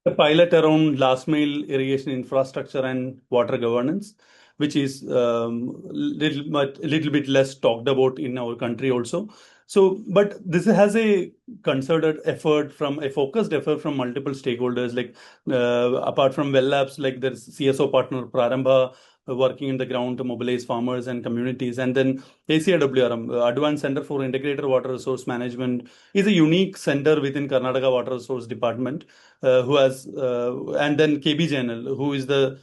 A pilot around last mile irrigation infrastructure and water governance, which is little bit less talked about in our country also. So, but this has a concerted effort from a focused effort from multiple stakeholders, like apart from well labs, like there's CSO partner PRARAMBHA working in the ground to mobilize farmers and communities, and then ACIWRM, Advanced Center for Integrated Water Resource Management, is a unique center within Karnataka Water Resource Department, who has, and then KBJNL, who is the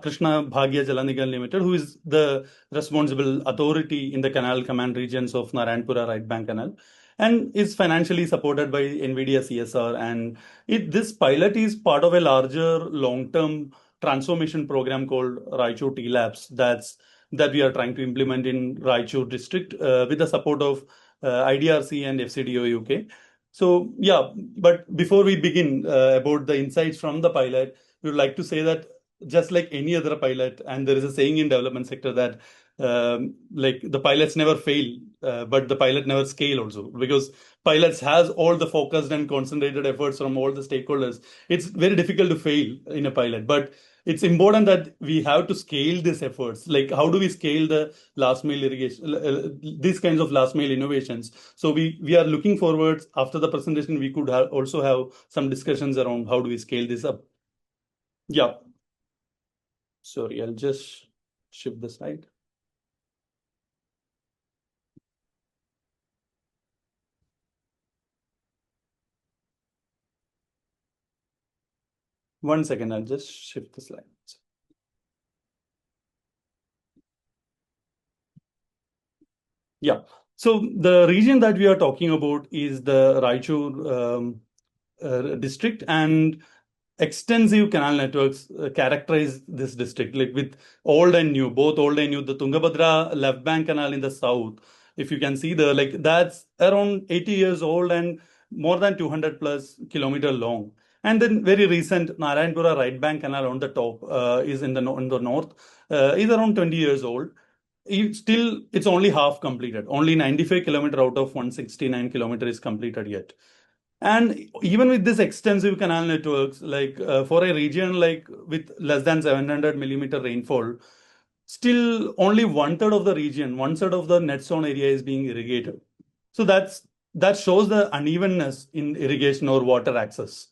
Krishna Bhagya Jala Nigam Limited, who is the responsible authority in the canal command regions of Narayanapura Right Bank Canal, and is financially supported by NVIDIA CSR. And this pilot is part of a larger long-term transformation program called Raichur T Labs that we are trying to implement in Raichur district with the support of IDRC and FCDO UK. So yeah, but before we begin about the insights from the pilot, we would like to say that just like any other pilot, and there is a saying in development sector that like the pilots never fail, but the pilot never scale also, because pilots has all the focused and concentrated efforts from all the stakeholders. It's very difficult to fail in a pilot, but it's important that we have to scale these efforts. Like how do we scale the last mile irrigation, these kinds of last mile innovations? So we are looking forward after the presentation, we could also have some discussions around how do we scale this up. Yeah. Sorry, I'll just shift the slide. One second, I'll just shift the slides. Yeah. So the region that we are talking about is the Raichur district, and extensive canal networks characterize this district, like with old and new, both old and new. The Tungabhadra left bank canal in the south, if you can see the, like that's around 80 years old and more than 200 plus kilometer long. And then very recent Narayanapura Right Bank Canal on the top is in the north, is around 20 years old. Still, it's only half completed. Only 95 kilometer out of 169 kilometer is completed yet. And even with this extensive canal networks, like for a region like with less than 700 millimeter rainfall, still only one third of the region, one third of the net zone area is being irrigated. So that shows the unevenness in irrigation or water access.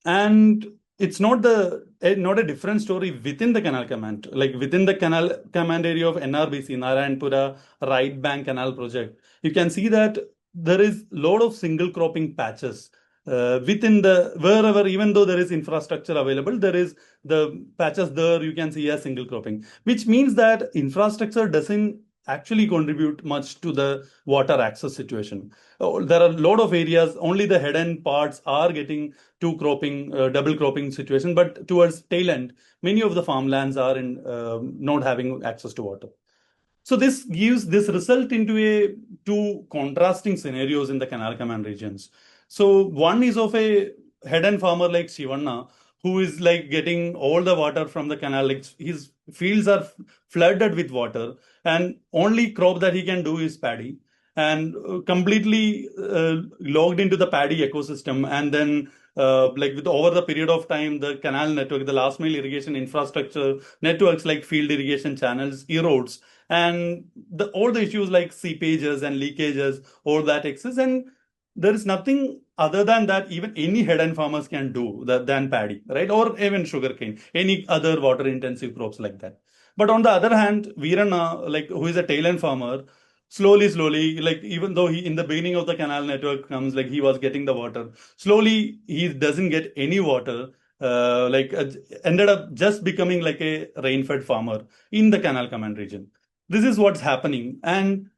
And it's not a different story within the canal command, like within the canal command area of NRBC, Narayanapura Right Bank Canal project. You can see that there is lot of single cropping patches within the wherever, even though there is infrastructure available, there is the patches there you can see as single cropping, which means that infrastructure doesn't actually contribute much to the water access situation. There are a lot of areas, only the head end parts are getting two cropping, double cropping situation, but towards tail end, many of the farmlands are in not having access to water. So this gives this result into a two contrasting scenarios in the canal command regions. So one is of a head end farmer like Shivanna, who is like getting all the water from the canal. Like his fields are flooded with water, and only crop that he can do is paddy, and completely logged into the paddy ecosystem. And then like with over the period of time, the canal network, the last mile irrigation infrastructure networks like field irrigation channels erodes, and all the issues like seepages and leakages, all that exists. And there is nothing other than that even any head end farmers can do than paddy, right? Or even sugarcane, any other water intensive crops like that. But on the other hand, Veerana, like who is a tail end farmer, slowly, like even though he in the beginning of the canal network comes, like he was getting the water, slowly he doesn't get any water. Ended up just becoming like a rain-fed farmer in the canal command region. This is what's happening. And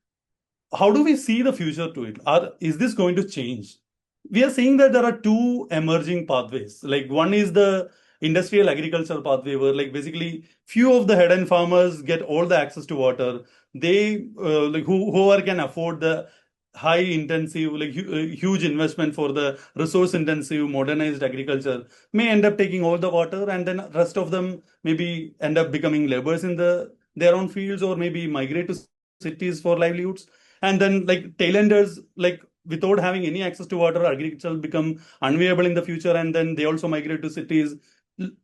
how do we see the future to it? Is this going to change? We are seeing that there are two emerging pathways. Like one is the industrial agriculture pathway, where like basically few of the head end farmers get all the access to water. They like whoever can afford the high intensive, like huge investment for the resource intensive modernized agriculture may end up taking all the water, and then rest of them maybe end up becoming laborers in their own fields, or maybe migrate to cities for livelihoods. And then like tailenders, like without having any access to water, agriculture will become unviable in the future, and then they also migrate to cities.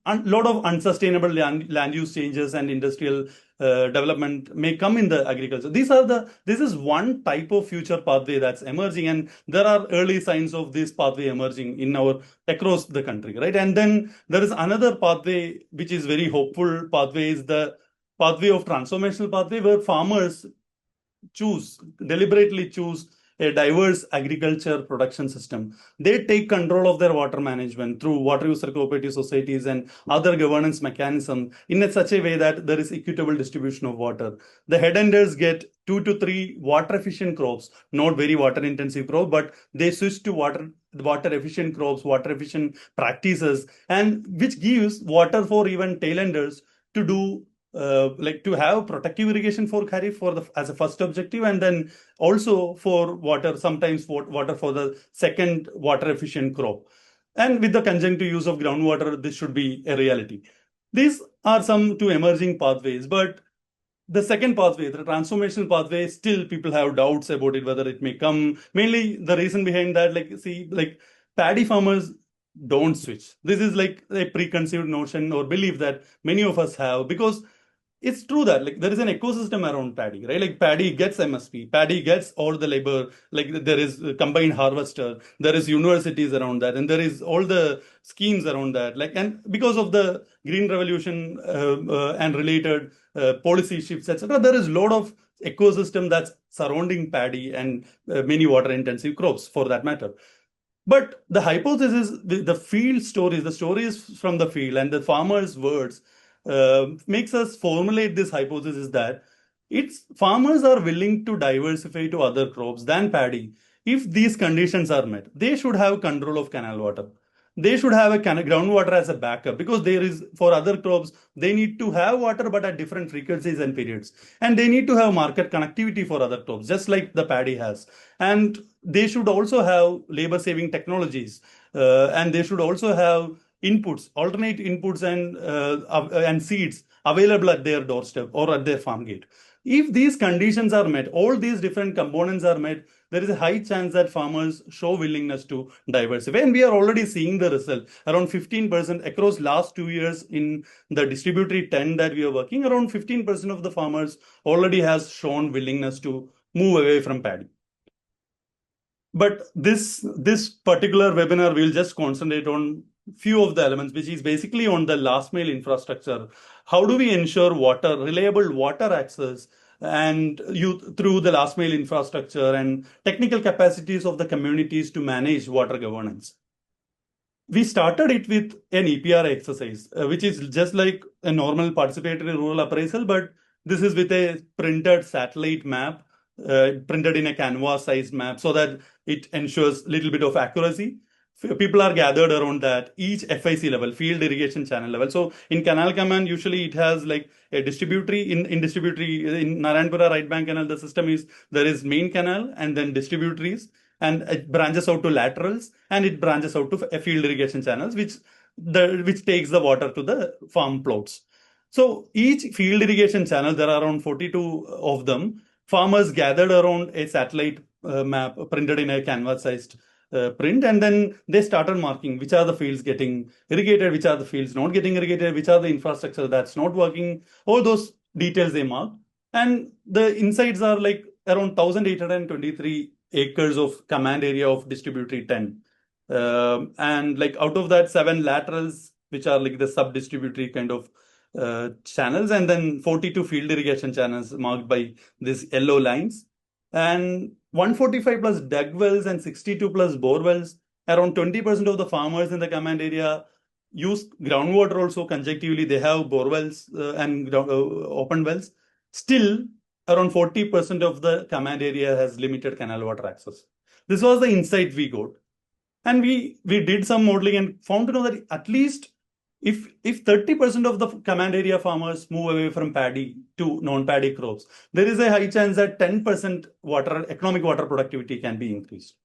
A lot of unsustainable land use changes and industrial development may come in the agriculture. This is one type of future pathway that's emerging, and there are early signs of this pathway emerging across the country, right? And then there is another pathway which is very hopeful pathway, is the pathway of transformational pathway, where farmers deliberately choose a diverse agriculture production system. They take control of their water management through water user cooperative societies and other governance mechanisms in such a way that there is equitable distribution of water. The head-enders get 2 to 3 water efficient crops, not very water intensive crops, but they switch to water efficient crops, water efficient practices, and which gives water for even tail-enders to do to have protective irrigation for kharif as a first objective, and then also for sometimes water for the second water efficient crop. And with the conjunctive use of groundwater, this should be a reality. These are some two emerging pathways, but the second pathway, the transformational pathway, still people have doubts about it, whether it may come. Mainly the reason behind that, paddy farmers don't switch. This is like a preconceived notion or belief that many of us have, because it's true that there is an ecosystem around paddy, right? Like paddy gets MSP, paddy gets all the labor, like there is a combined harvester, there is universities around that, and there is all the schemes around that. And because of the green revolution and related policy shifts, etc., there is a lot of ecosystem that's surrounding paddy and many water intensive crops for that matter. But the hypothesis, the field stories, the stories from the field and the farmers' words makes us formulate this hypothesis that farmers are willing to diversify to other crops than paddy if these conditions are met. They should have control of canal water. They should have a groundwater as a backup, because for other crops, they need to have water but at different frequencies and periods. And they need to have market connectivity for other crops, just like the paddy has. And they should also have labor saving technologies. And they should also have alternate inputs and seeds available at their doorstep or at their farm gate. If these conditions are met, all these different components are met, there is a high chance that farmers show willingness to diversify. And we are already seeing the result. Around 15% across last 2 years in the distributory 10 that we are working, around 15% of the farmers already has shown willingness to move away from paddy. But this particular webinar will just concentrate on few of the elements, which is basically on the last mile infrastructure. How do we ensure reliable water access and through the last mile infrastructure and technical capacities of the communities to manage water governance? We started it with an EPR exercise, which is just like a normal participatory rural appraisal, but this is with a printed satellite map, printed in a canvas sized map, so that it ensures a little bit of accuracy. People are gathered around that, each FIC level, Field Irrigation Channel level. So in Canal Command, usually it has like a distributary. In distributary, in Narayanapura Right Bank Canal, the system is, there is main canal and then distributaries, and it branches out to laterals, and it branches out to field irrigation channels, which takes the water to the farm plots. So each field irrigation channel, there are around 42 of them. Farmers gathered around a satellite map printed in a canvas-sized print, and then they started marking which are the fields getting irrigated, which are the fields not getting irrigated, which are the infrastructure that's not working. All those details they mark, and the insights are like around 1,823 acres of command area of distributary 10, and like out of that 7 laterals, which are like the sub-distributary kind of channels, and then 42 field irrigation channels marked by these yellow lines, and 145 plus dug wells and 62 plus bore wells. Around 20% of the farmers in the command area use groundwater also conjunctively. They have bore wells and open wells. Still, around 40% of the command area has limited canal water access. This was the insight we got. And we did some modeling and found to know that at least if 30% of the command area farmers move away from paddy to non-paddy crops, there is a high chance that 10% economic water productivity can be increased.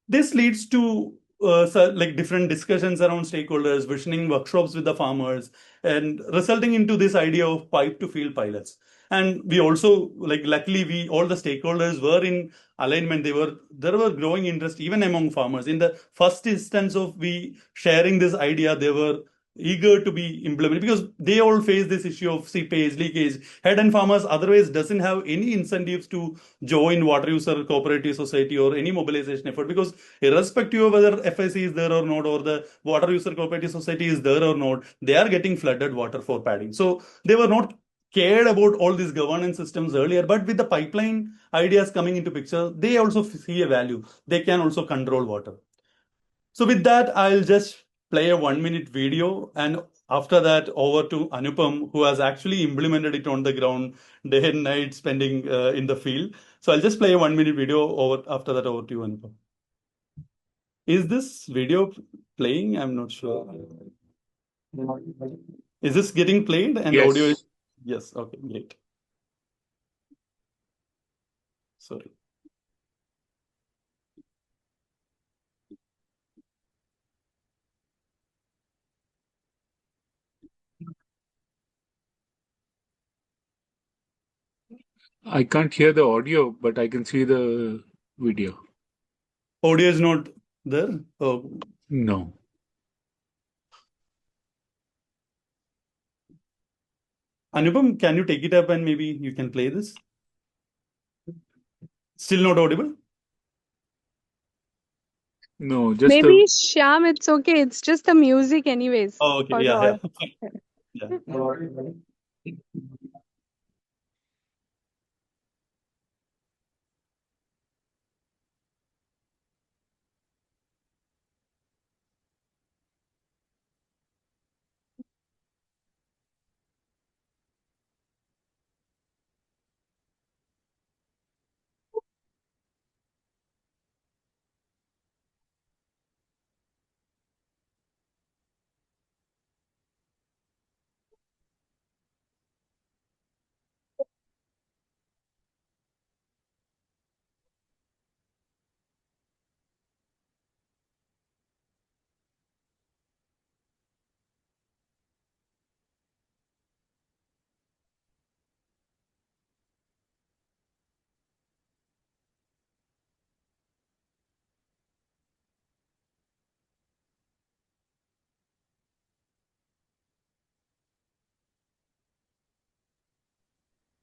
This leads to like different discussions around stakeholders, visioning workshops with the farmers, and resulting into this idea of pipe to field pilots. And we also, like, luckily, we all the stakeholders were in alignment. There were growing interest even among farmers. In the first instance of we sharing this idea, they were eager to be implemented because they all face this issue of seepage, leakage. Head-end farmers otherwise doesn't have any incentives to join water user cooperative society or any mobilization effort, because irrespective of whether FIC is there or not, or the water user cooperative society is there or not, they are getting flooded water for padding. So they were not cared about all these governance systems earlier, but with the pipeline ideas coming into picture, they also see a value. They can also control water. So with that, I'll just play a 1 minute video, and after that, over to Anupam, who has actually implemented it on the ground day and night, spending in the field. So I'll just play a 1 minute video. Over after that, over to you, Anupam. Is this video playing? I'm not sure. Is this getting played and Yes. audio? Yes. Okay. Great. Sorry. I can't hear the audio, but I can see the video. Audio is not there. Oh. No. Anupam, can you take it up and maybe you can play this? Still not audible? No, just Maybe Shyam, it's okay. It's just the music anyways. Oh, okay. for the Yeah. audio. Yeah.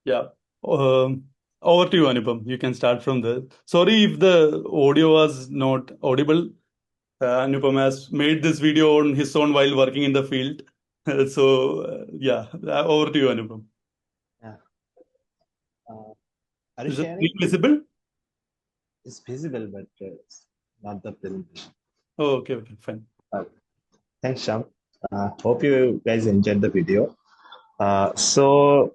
Yeah. Over to you, Anupam. You can start from there. Sorry if the audio was not audible. Anupam has made this video on his own while working in the field. Yeah, over to you, Anupam. Yeah. Are you Is the sharing? screen visible? It's visible, but it's not the presentation. Oh, okay, fine. Thanks, Sham. Hope you guys enjoyed the video. So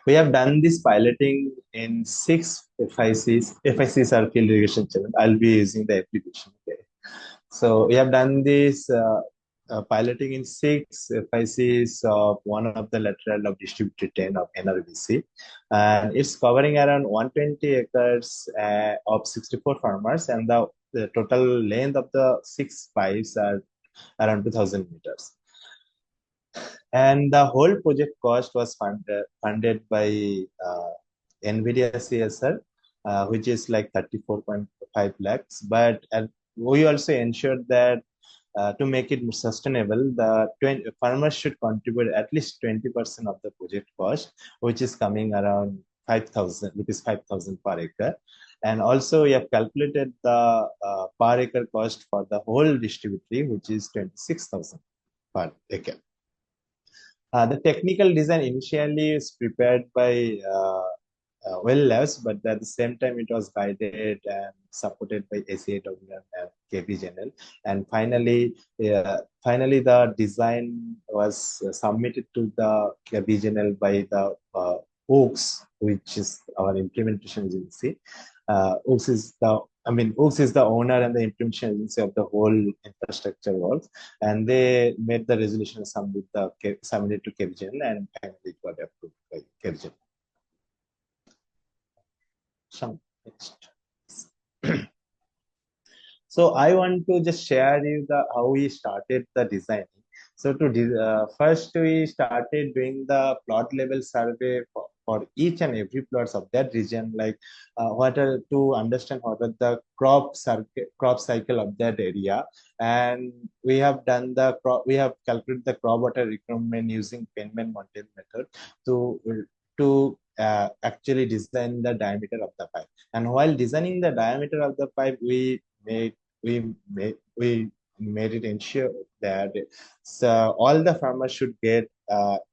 we have done this piloting in 6 FICs. FICs are Field Irrigation Channels. I'll be using the application. Okay. So we have done this piloting in 6 FICs of one of the lateral of Distributary 10 of NRBC. And it's covering around 120 acres of 64 farmers, and the total length of the 6 pipes are around 2,000 meters. And the whole project cost was funded by NVIDIA CSR, which is like 34.5 lakhs. But we also ensured that to make it sustainable, the farmers should contribute at least 20% of the project cost, which is coming around 5,000 rupees, 5,000 per acre. And also we have calculated the per acre cost for the whole distributary, which is 26,000 per acre. The technical design initially is prepared by well labs, but at the same time it was guided and supported by ACIWRM and KBJNL. And finally the design was submitted to the KBJNL by the OAKS, which is our implementation agency. OAKS is the owner and the implementation agency of the whole infrastructure works, and they made the resolution submitted to KBJNL, and finally it got approved by KBJNL. Next. So I want to just share you how we started the designing. So first we started doing the plot level survey for each and every plots of that region, like to understand what are the crop cycle of that area, and we have done we have calculated the crop water requirement using Penman Montel method to actually design the diameter of the pipe. And while designing the diameter of the pipe, we made it ensure that all the farmers should get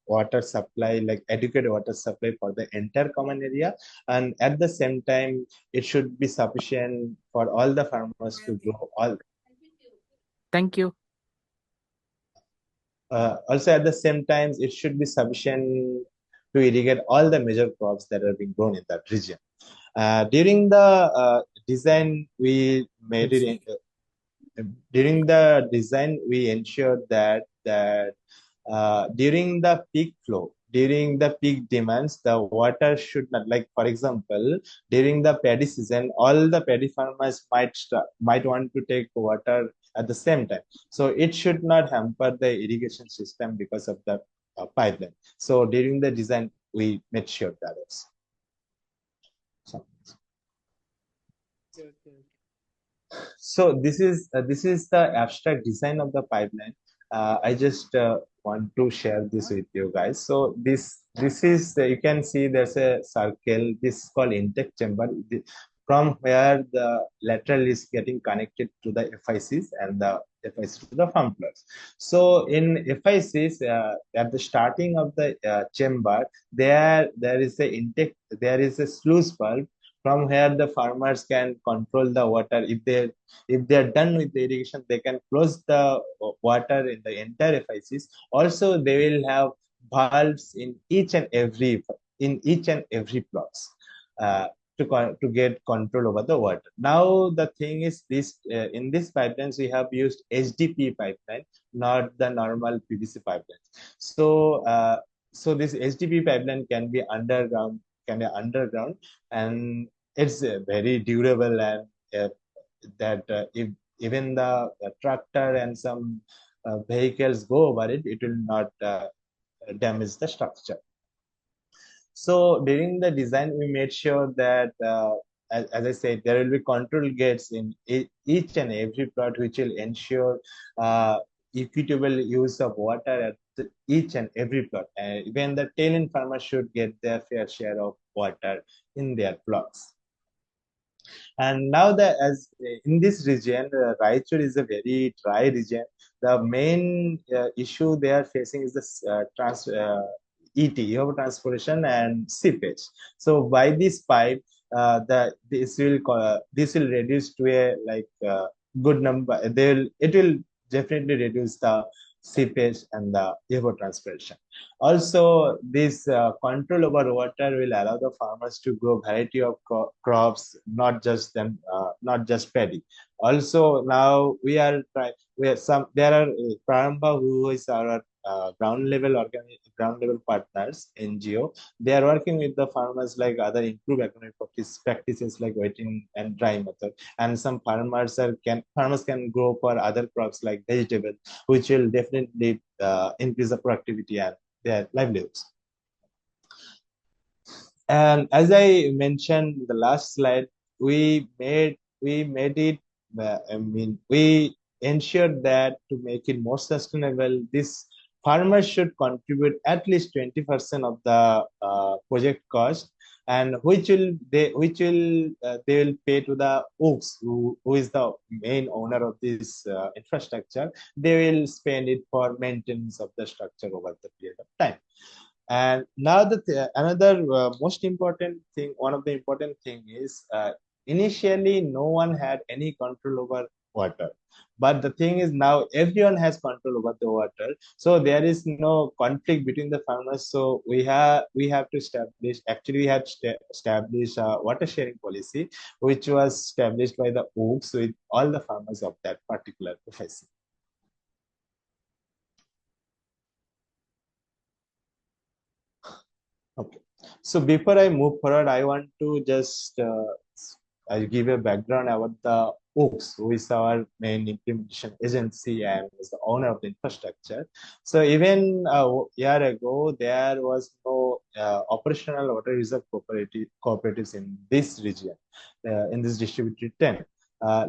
water supply, like adequate water supply for the entire common area, and at the same time it should be sufficient for all the farmers to grow all. Thank you. Also at the same time it should be sufficient to irrigate all the major crops that are being grown in that region. During the design, we made it. During the design, we ensured that during the peak flow, during the peak demands, the water should not, like for example, during the paddy season, all the paddy farmers might want to take water at the same time. So it should not hamper the irrigation system because of the pipeline. So during the design, we made sure that is. So this is the abstract design of the pipeline. I just want to share this with you guys. So this is you can see there's a circle. This is called intake chamber, from where the lateral is getting connected to the FICs and the FICs to the farm plots. So in FICs, at the starting of the chamber, there is a intake. There is a sluice valve from where the farmers can control the water. If they're done with the irrigation, they can close the water in the entire FICs. Also, they will have valves in each and every plots to get control over the water. Now the thing is this: in these pipelines we have used HDP pipeline, not the normal PVC pipelines. So this HDP pipeline can be underground, and it's very durable, and if even the tractor and some vehicles go over it, it will not damage the structure. So during the design, we made sure that, as I said, there will be control gates in each and every plot, which will ensure equitable use of water at each and every plot. Even the tail-end farmers should get their fair share of water in their plots. And now as in this region, Raichur is a very dry region. The main issue they are facing is the evapotranspiration and seepage. So by this pipe, this will reduce to a good number. It will definitely reduce the seepage and the evapotranspiration. Also, this control over water will allow the farmers to grow variety of crops, not just paddy. Also, now there are PRARAMBHA, who is our ground level partners NGO. They are working with the farmers like other improved economic practices like wetting and dry method, and some farmers can grow for other crops like vegetables, which will definitely increase the productivity and their livelihoods. And as I mentioned in the last slide, we made it. We ensured that to make it more sustainable, this farmers should contribute at least 20% of the project cost, and which they will pay to the OOCs, who is the main owner of this infrastructure. They will spend it for maintenance of the structure over the period of time. And now another most important thing, one of the important thing is, initially no one had any control over water, but the thing is now everyone has control over the water. So there is no conflict between the farmers. So we have to establish. Actually, we had established a water sharing policy, which was established by the OOCs with all the farmers of that particular profession. Okay, so before I move forward, I want to just I'll give a background about the OOCS, who is our main implementation agency and is the owner of the infrastructure. So even a year ago, there was no operational water user cooperatives in this region, in this distributed 10.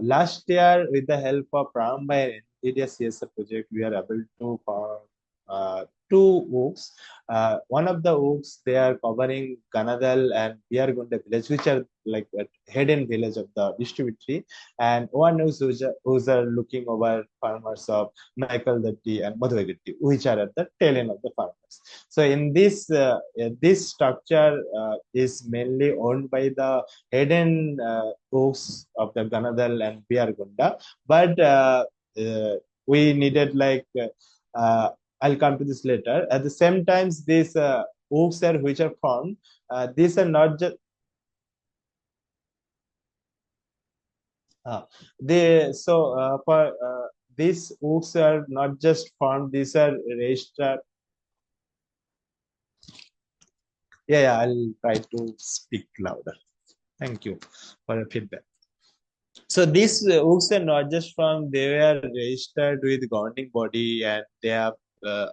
Last year, with the help of PRARAMBHA and NVIDIA CSR project, we are able to form two OOCS. One of the OOCS, they are covering Ganadal and Biyargunda village, which are like a hidden village of the distributary, and one who's are looking over farmers of Michael Datti and Madhuvagatti, which are at the tail end of the farmers. So in this structure is mainly owned by the hidden OOCS of the Ganadal and Biyargunda, but we needed I'll come to this later. At the same time, these OOCS are which are formed. These are not just for these OOCS are not just formed. These are registered. Yeah, I'll try to speak louder. Thank you for your feedback. So these OOCS are not just from, they were registered with governing body and they are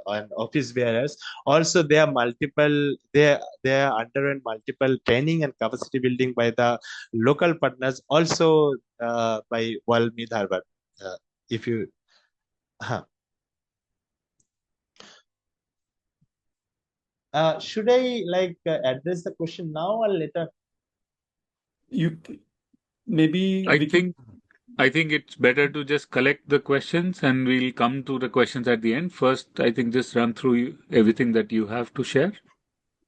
on office bearers. Also, they are multiple. They are underwent multiple training and capacity building by the local partners. Also by Walmi Dharwad. If you, should I address the question now or later? You maybe I think it's better to just collect the questions and we'll come to the questions at the end. First, I think just run through everything that you have to share.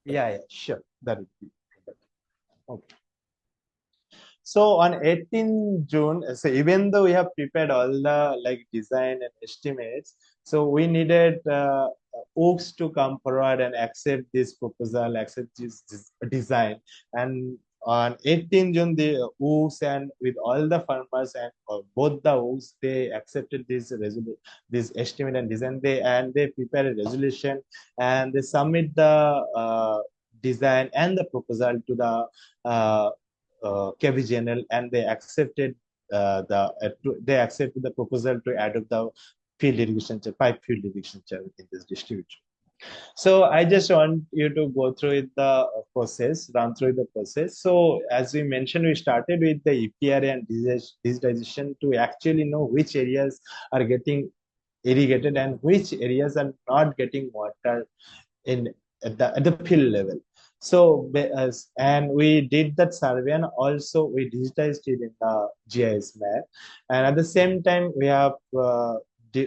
Yeah, sure. That would be okay. So on 18 June, so even though we have prepared all the design and estimates, so we needed OOCS to come forward and accept this proposal, accept this design. And on 18 June, the OOCS and with all the farmers and both the OOCS, they accepted this estimate and design. They prepare a resolution and they submit the design and the proposal to the KBJNL, and they accepted the proposal to adopt the field irrigation pipe field irrigation channel in this distribution. So I just want you to go through run through the process. So as we mentioned, we started with the EPRA and digitization to actually know which areas are getting irrigated and which areas are not getting water at the field level. So, and we did that survey and also we digitized it in the GIS map. And at the same time, we have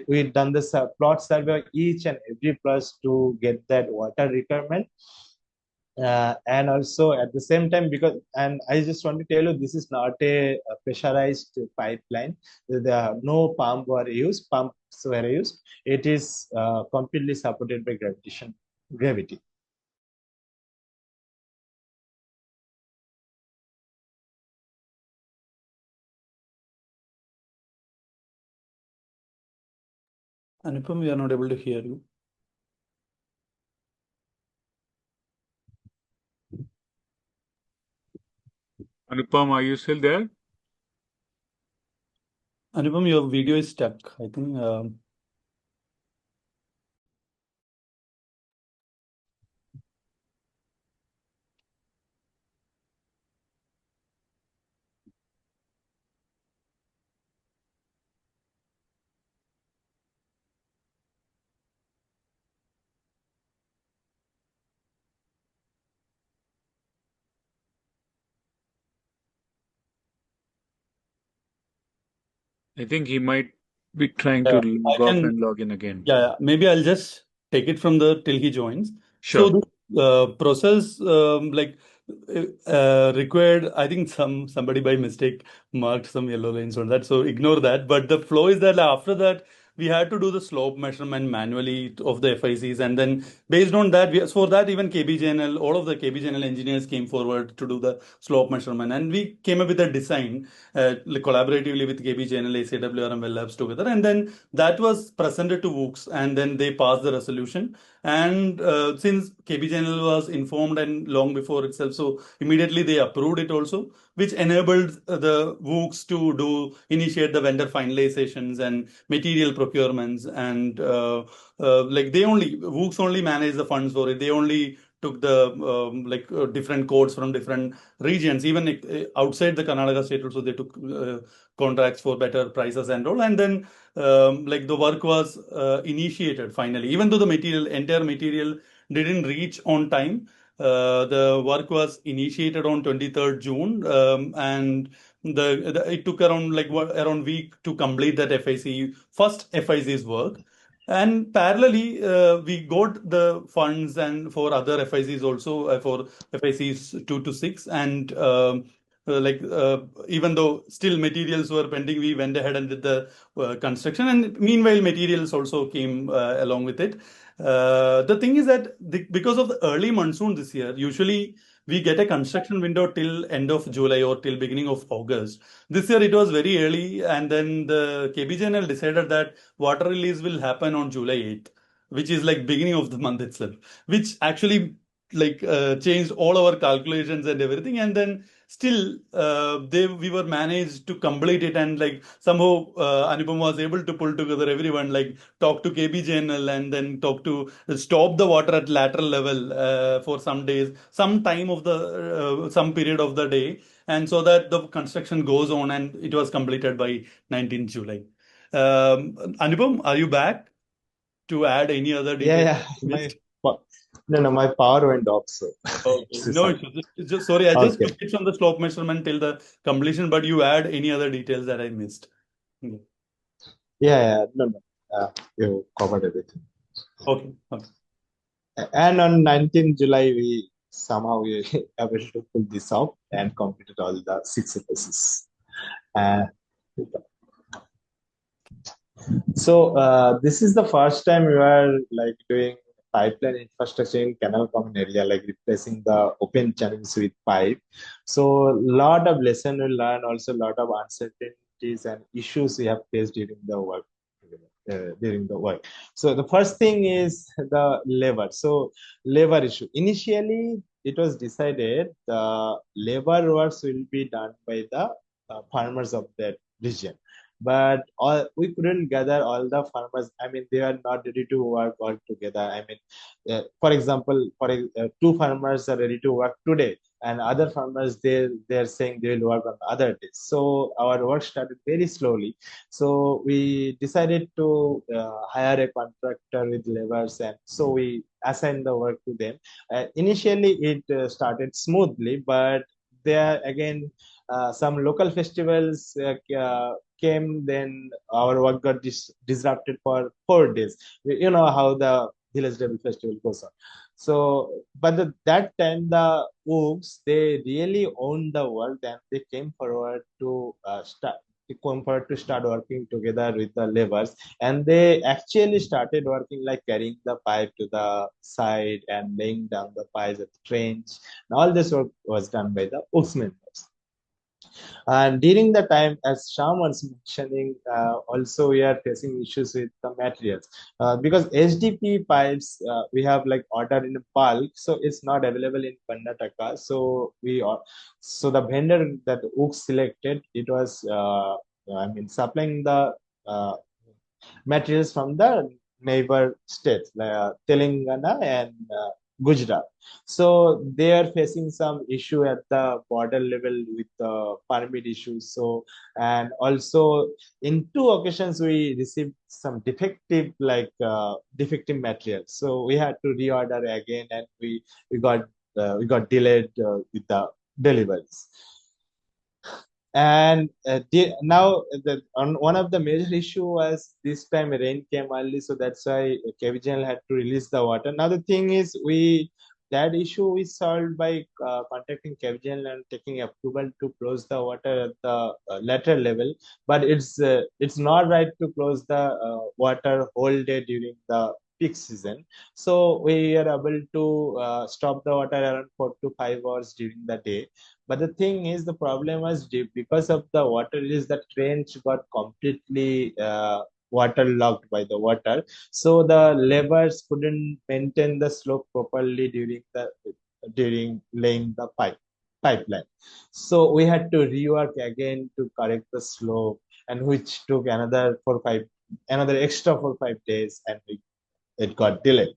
we've done this plot survey each and every plot to get that water requirement. And also at the same time, and I just want to tell you, this is not a pressurized pipeline. There are no pumps were used. It is completely supported by gravity. Anupam, we are not able to hear you. Anupam, are you still there? Anupam, your video is stuck, I think. I think he might be trying to log off and log in again. Yeah, maybe I'll just take it from till he joins. Sure. So the process required, I think somebody by mistake marked some yellow lines on that, so ignore that. But the flow is that after that we had to do the slope measurement manually of the FICs, and then based on that, for that even KBJNL, all of the KBJNL engineers came forward to do the slope measurement, and we came up with a design collaboratively with KBJNL, ACIWRM, Well Labs together, and then that was presented to WOOCS, and then they passed the resolution. And since KBJNL was informed and long before itself, so immediately they approved it also, which enabled the WOOCs to initiate the vendor finalizations and material procurements. And like WOOCs only manage the funds for it. They only took the different codes from different regions. Even outside the Karnataka state also, they took contracts for better prices and all. And then like the work was initiated finally, even though the entire material didn't reach on time. The work was initiated on 23rd June, and it took around week to complete that FIC's work. And parallelly, we got the funds and for other FICs also, for FICs 2 to 6. And even though still materials were pending, we went ahead and did the construction. And meanwhile, materials also came along with it. The thing is that because of the early monsoon this year, usually we get a construction window till end of July or till beginning of August. This year it was very early, and then the KBJNL decided that water release will happen on July 8th, which is like beginning of the month itself, which actually changed all our calculations and everything. And then still we were managed to complete it, and like somehow Anupam was able to pull together everyone, like talk to KBJNL and then talk to stop the water at lateral level for some days, some time of the some period of the day, and so that the construction goes on, and it was completed by 19th July. Anupam, are you back to add any other details? My power went off, so Okay. No issue. Sorry, I just okay. took it from the slope measurement till the completion, but you add any other details that I missed? You covered everything. Okay. And on 19th July, we somehow we able to pull this off and completed all the 6 FICs. So this is the first time we are like doing pipeline infrastructure in canal common area, like replacing the open channels with pipe. So a lot of lesson we learn, also a lot of uncertainties and issues we have faced during the work. So the first thing is the labor. So labor issue. Initially, it was decided the labor works will be done by the farmers of that region. But we couldn't gather all the farmers. I mean, they are not ready to work all together. I mean, for example, two farmers are ready to work today, and other farmers they're saying they will work on other days. So our work started very slowly. So we decided to hire a contractor with laborers, and so we assigned the work to them. Initially, it started smoothly, but there again some local festivals came, then our work got disrupted for 4 days. You know how the village level festival goes on. So, but that time the WOOCs, they really owned the work, and they came forward to start working together with the laborers, and they actually started working like carrying the pipe to the side and laying down the pipes at the trench. And all this work was done by the WOOCs members. And during the time, as Sham was mentioning, also we are facing issues with the materials because HDP pipes we have like ordered in bulk, so it's not available in Karnataka. So the vendor that WOOC selected, it was supplying the materials from the neighbor states like Telangana and Gujarat. So they are facing some issue at the border level with the permit issues. So, and also in 2 occasions we received some defective materials. So we had to reorder again, and we got delayed with the deliveries. And now one of the major issue was this time rain came early, so that's why KBJNL had to release the water. Now the thing is, that issue is solved by contacting KBJNL and taking approval to close the water at the lateral level. But it's not right to close the water whole day during the peak season. So we are able to stop the water around 4 to 5 hours during the day. But the thing is, the problem was because of the water release, the trench got completely waterlogged by the water. So the laborers couldn't maintain the slope properly during laying the pipeline. So we had to rework again to correct the slope, and which took another extra 4 5 days, and it got delayed.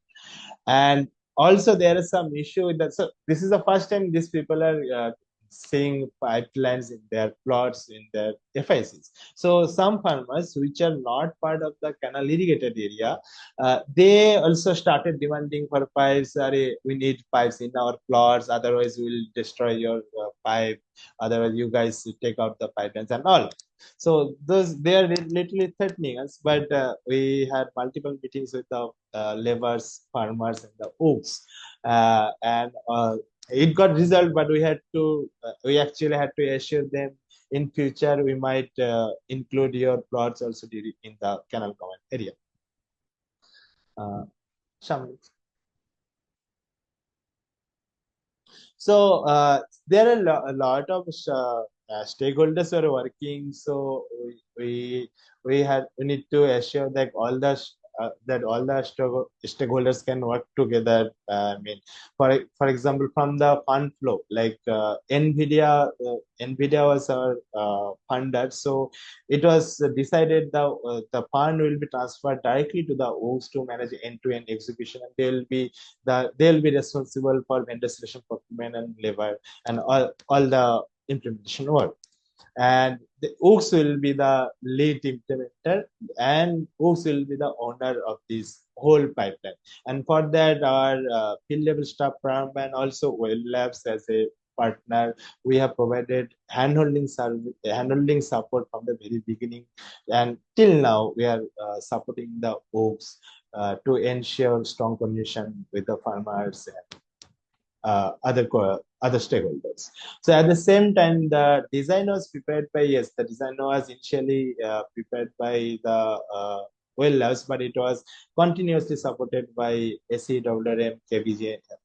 And also there is some issue with that. So this is the first time these people are seeing pipelines in their plots, in their FICs. So some farmers which are not part of the canal irrigated area, they also started demanding for pipes. We need pipes in our plots, otherwise we'll destroy your pipe, otherwise you guys take out the pipelines and all. So they are literally threatening us. But we had multiple meetings with the laborers, farmers, and the oaks, and it got resolved. But we actually had to assure them in future we might include your plots also in the canal command area. Shamli. So there are a lot of stakeholders who are working. So we need to assure that all the stakeholders can work together. I mean, for example, from the fund flow, like NVIDIA was our funder. So it was decided the fund will be transferred directly to the OS to manage end-to-end execution, and they'll be responsible for vendor selection, procurement, and labor, and all the implementation work. And the OAKS will be the lead implementer, and OAKS will be the owner of this whole pipeline. And for that, our field level staff, PRARAMBHA, and also Well Labs as a partner, we have provided handholding support from the very beginning, and till now we are supporting the OAKS to ensure strong coordination with the farmers and other stakeholders. So at the same time, the design was prepared by, the design was initially prepared by the Well Labs, but it was continuously supported by ACIWRM,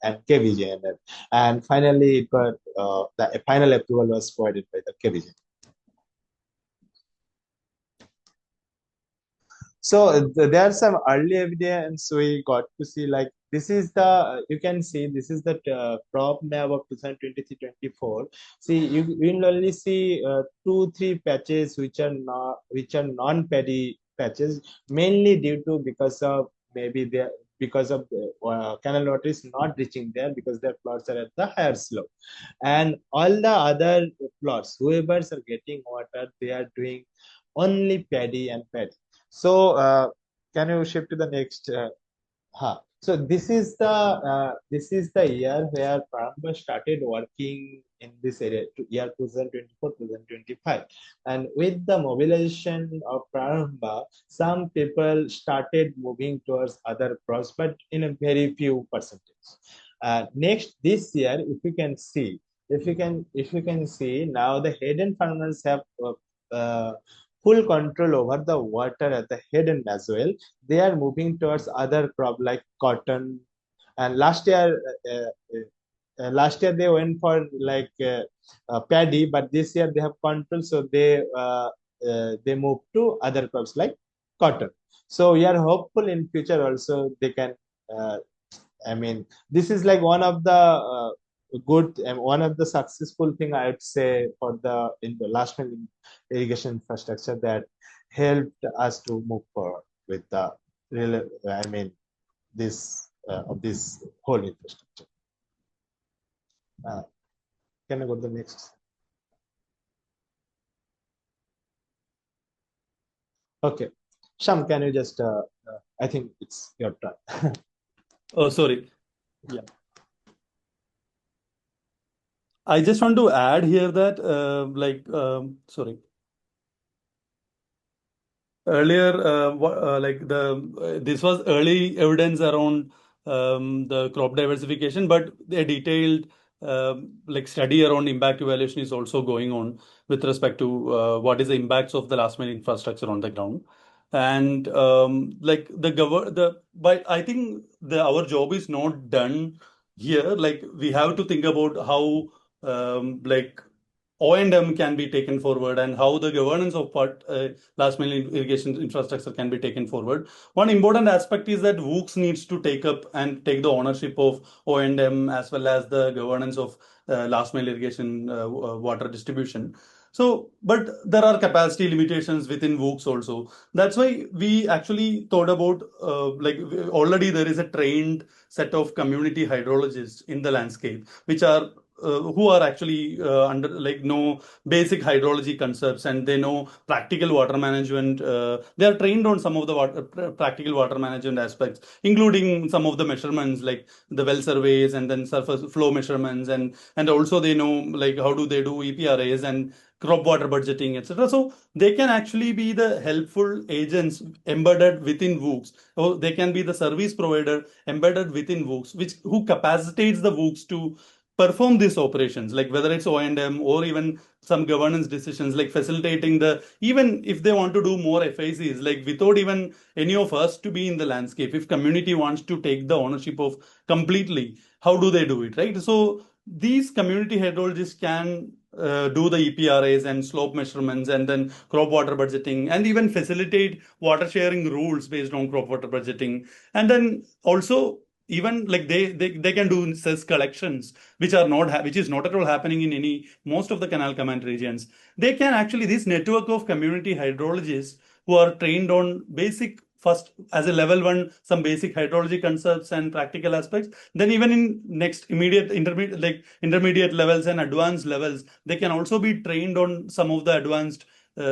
and KBJNL. And finally, it got the final approval was provided by the KBJNL. So there are some early evidence we got to see, like this is you can see this is the crop nav of 2023-24. See, you will only see 2-3 patches which are non-paddy patches, mainly because of canal water is not reaching there because their plots are at the higher slope. And all the other plots, whoever's are getting water, they are doing only paddy and paddy. So can you shift to the next? So this is the year where PRARAMBHA started working in this area, year 2024-2025, and with the mobilization of PRARAMBHA, some people started moving towards other crops, but in a very few percentage. Next, this year, if you can see now, the hidden farmers have full control over the water at the hidden as well. They are moving towards other crop like cotton, and last year they went for like paddy, but this year they have control, so they move to other crops like cotton. So we are hopeful in future also they can. I mean, this is like one of the good and one of the successful thing I would say for in the last mile irrigation infrastructure that helped us to move forward with this whole infrastructure. Can I go to the next? Okay, Sham, can you just? I think it's your turn. Oh, sorry. Yeah. I just want to add here that, sorry. Earlier, this was early evidence around the crop diversification, but a detailed study around impact evaluation is also going on with respect to what is the impacts of the last mile infrastructure on the ground. And but I think our job is not done here. Like we have to think about how O&M can be taken forward and how the governance of last mile irrigation infrastructure can be taken forward. One important aspect is that WOOCs needs to take up and take the ownership of O&M as well as the governance of last mile irrigation water distribution. So, but there are capacity limitations within WOOCs also. That's why we actually thought about already there is a trained set of community hydrologists in the landscape, which are who are actually under know basic hydrology concepts, and they know practical water management. They are trained on some of the practical water management aspects, including some of the measurements like the well surveys and then surface flow measurements, and also they know how do they do EPRAs and crop water budgeting, etc. So they can actually be the helpful agents embedded within WOOCs, or they can be the service provider embedded within WOOCs, who capacitates the WOOCs to perform these operations, like whether it's O&M or even some governance decisions, like facilitating even if they want to do more FICs, without even any of us to be in the landscape, if community wants to take the ownership of completely, how do they do it, right? So these community hydrologists can do the EPRAs and slope measurements and then crop water budgeting, and even facilitate water sharing rules based on crop water budgeting. And then also even they can do cess collections, which is not at all happening in most of the canal command regions. They can actually, this network of community hydrologists who are trained on basic, first as a level 1, some basic hydrology concepts and practical aspects, then even in next intermediate levels and advanced levels, they can also be trained on some of the advanced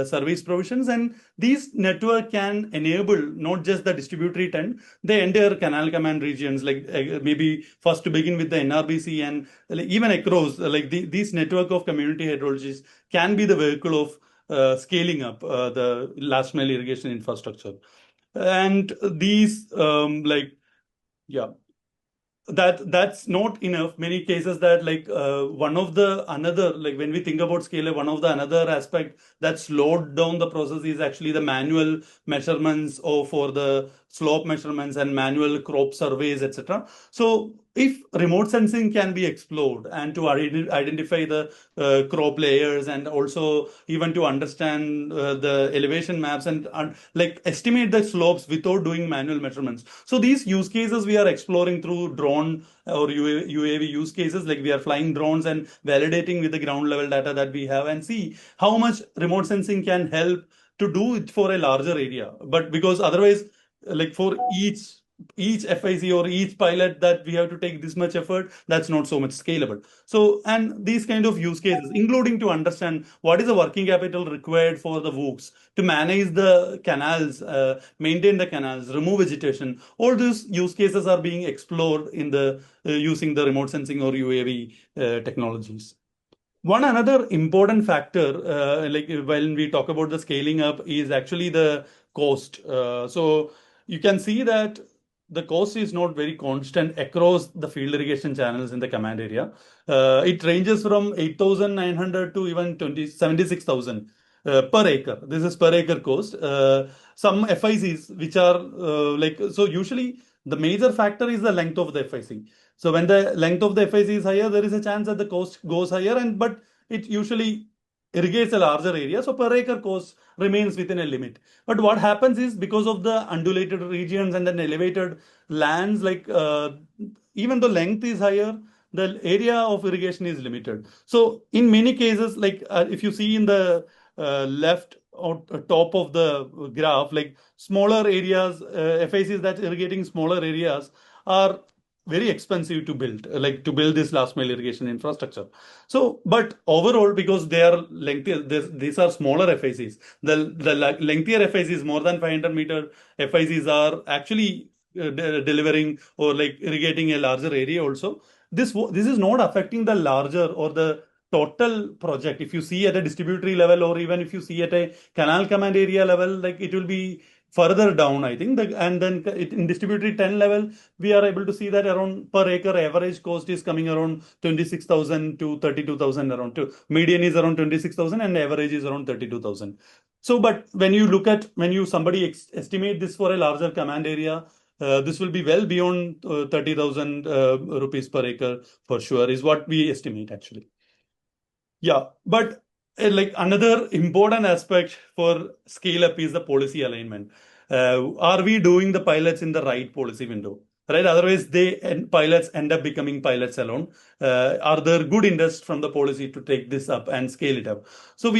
service provisions. And these network can enable not just the distributary tent, the entire canal command regions, maybe first to begin with the NRBC, and even across these network of community hydrologists can be the vehicle of scaling up the last mile irrigation infrastructure. And these that's not enough. Many cases that when we think about scale, one of the another aspect that slowed down the process is actually the manual measurements for the slope measurements and manual crop surveys, etc. So if remote sensing can be explored and to identify the crop layers, and also even to understand the elevation maps and estimate the slopes without doing manual measurements. So these use cases we are exploring through drone or UAV use cases, we are flying drones and validating with the ground level data that we have, and see how much remote sensing can help to do it for a larger area. But because otherwise, for each FIC or each pilot that we have to take this much effort, that's not so much scalable. So, and these kind of use cases, including to understand what is the working capital required for the WOOCs to manage the canals, maintain the canals, remove vegetation, all these use cases are being explored in the using the remote sensing or UAV technologies. One another important factor, when we talk about the scaling up, is actually the cost. So you can see that the cost is not very constant across the field irrigation channels in the command area. It ranges from 8,900 to even 76,000 per acre. This is per acre cost. Some FICs, which are so usually the major factor is the length of the FIC. So when the length of the FIC is higher, there is a chance that the cost goes higher, but it usually irrigates a larger area, so per acre cost remains within a limit. But what happens is, because of the undulated regions and then elevated lands, even though length is higher, the area of irrigation is limited. So in many cases, if you see in the left or top of the graph, smaller areas, FICs that irrigating smaller areas are very expensive to build, to build this last mile irrigation infrastructure. So, but overall, because they are lengthier, these are smaller FICs. The lengthier FICs, more than 500 meter FICs, are actually delivering or irrigating a larger area also. This is not affecting the larger or the total project. If you see at a distributary level, or even if you see at a canal command area level, it will be further down, I think. And then in distributary 10 level, we are able to see that around per acre average cost is coming around 26,000 to 32,000 around. Median is around 26,000 and average is around 32,000. So, but when you look at, somebody estimate this for a larger command area, this will be well beyond 30,000 rupees per acre for sure, is what we estimate actually. Yeah, but like another important aspect for scale up is the policy alignment. Are we doing the pilots in the right policy window? Right. Otherwise, pilots end up becoming pilots alone. Are there good interest from the policy to take this up and scale it up? So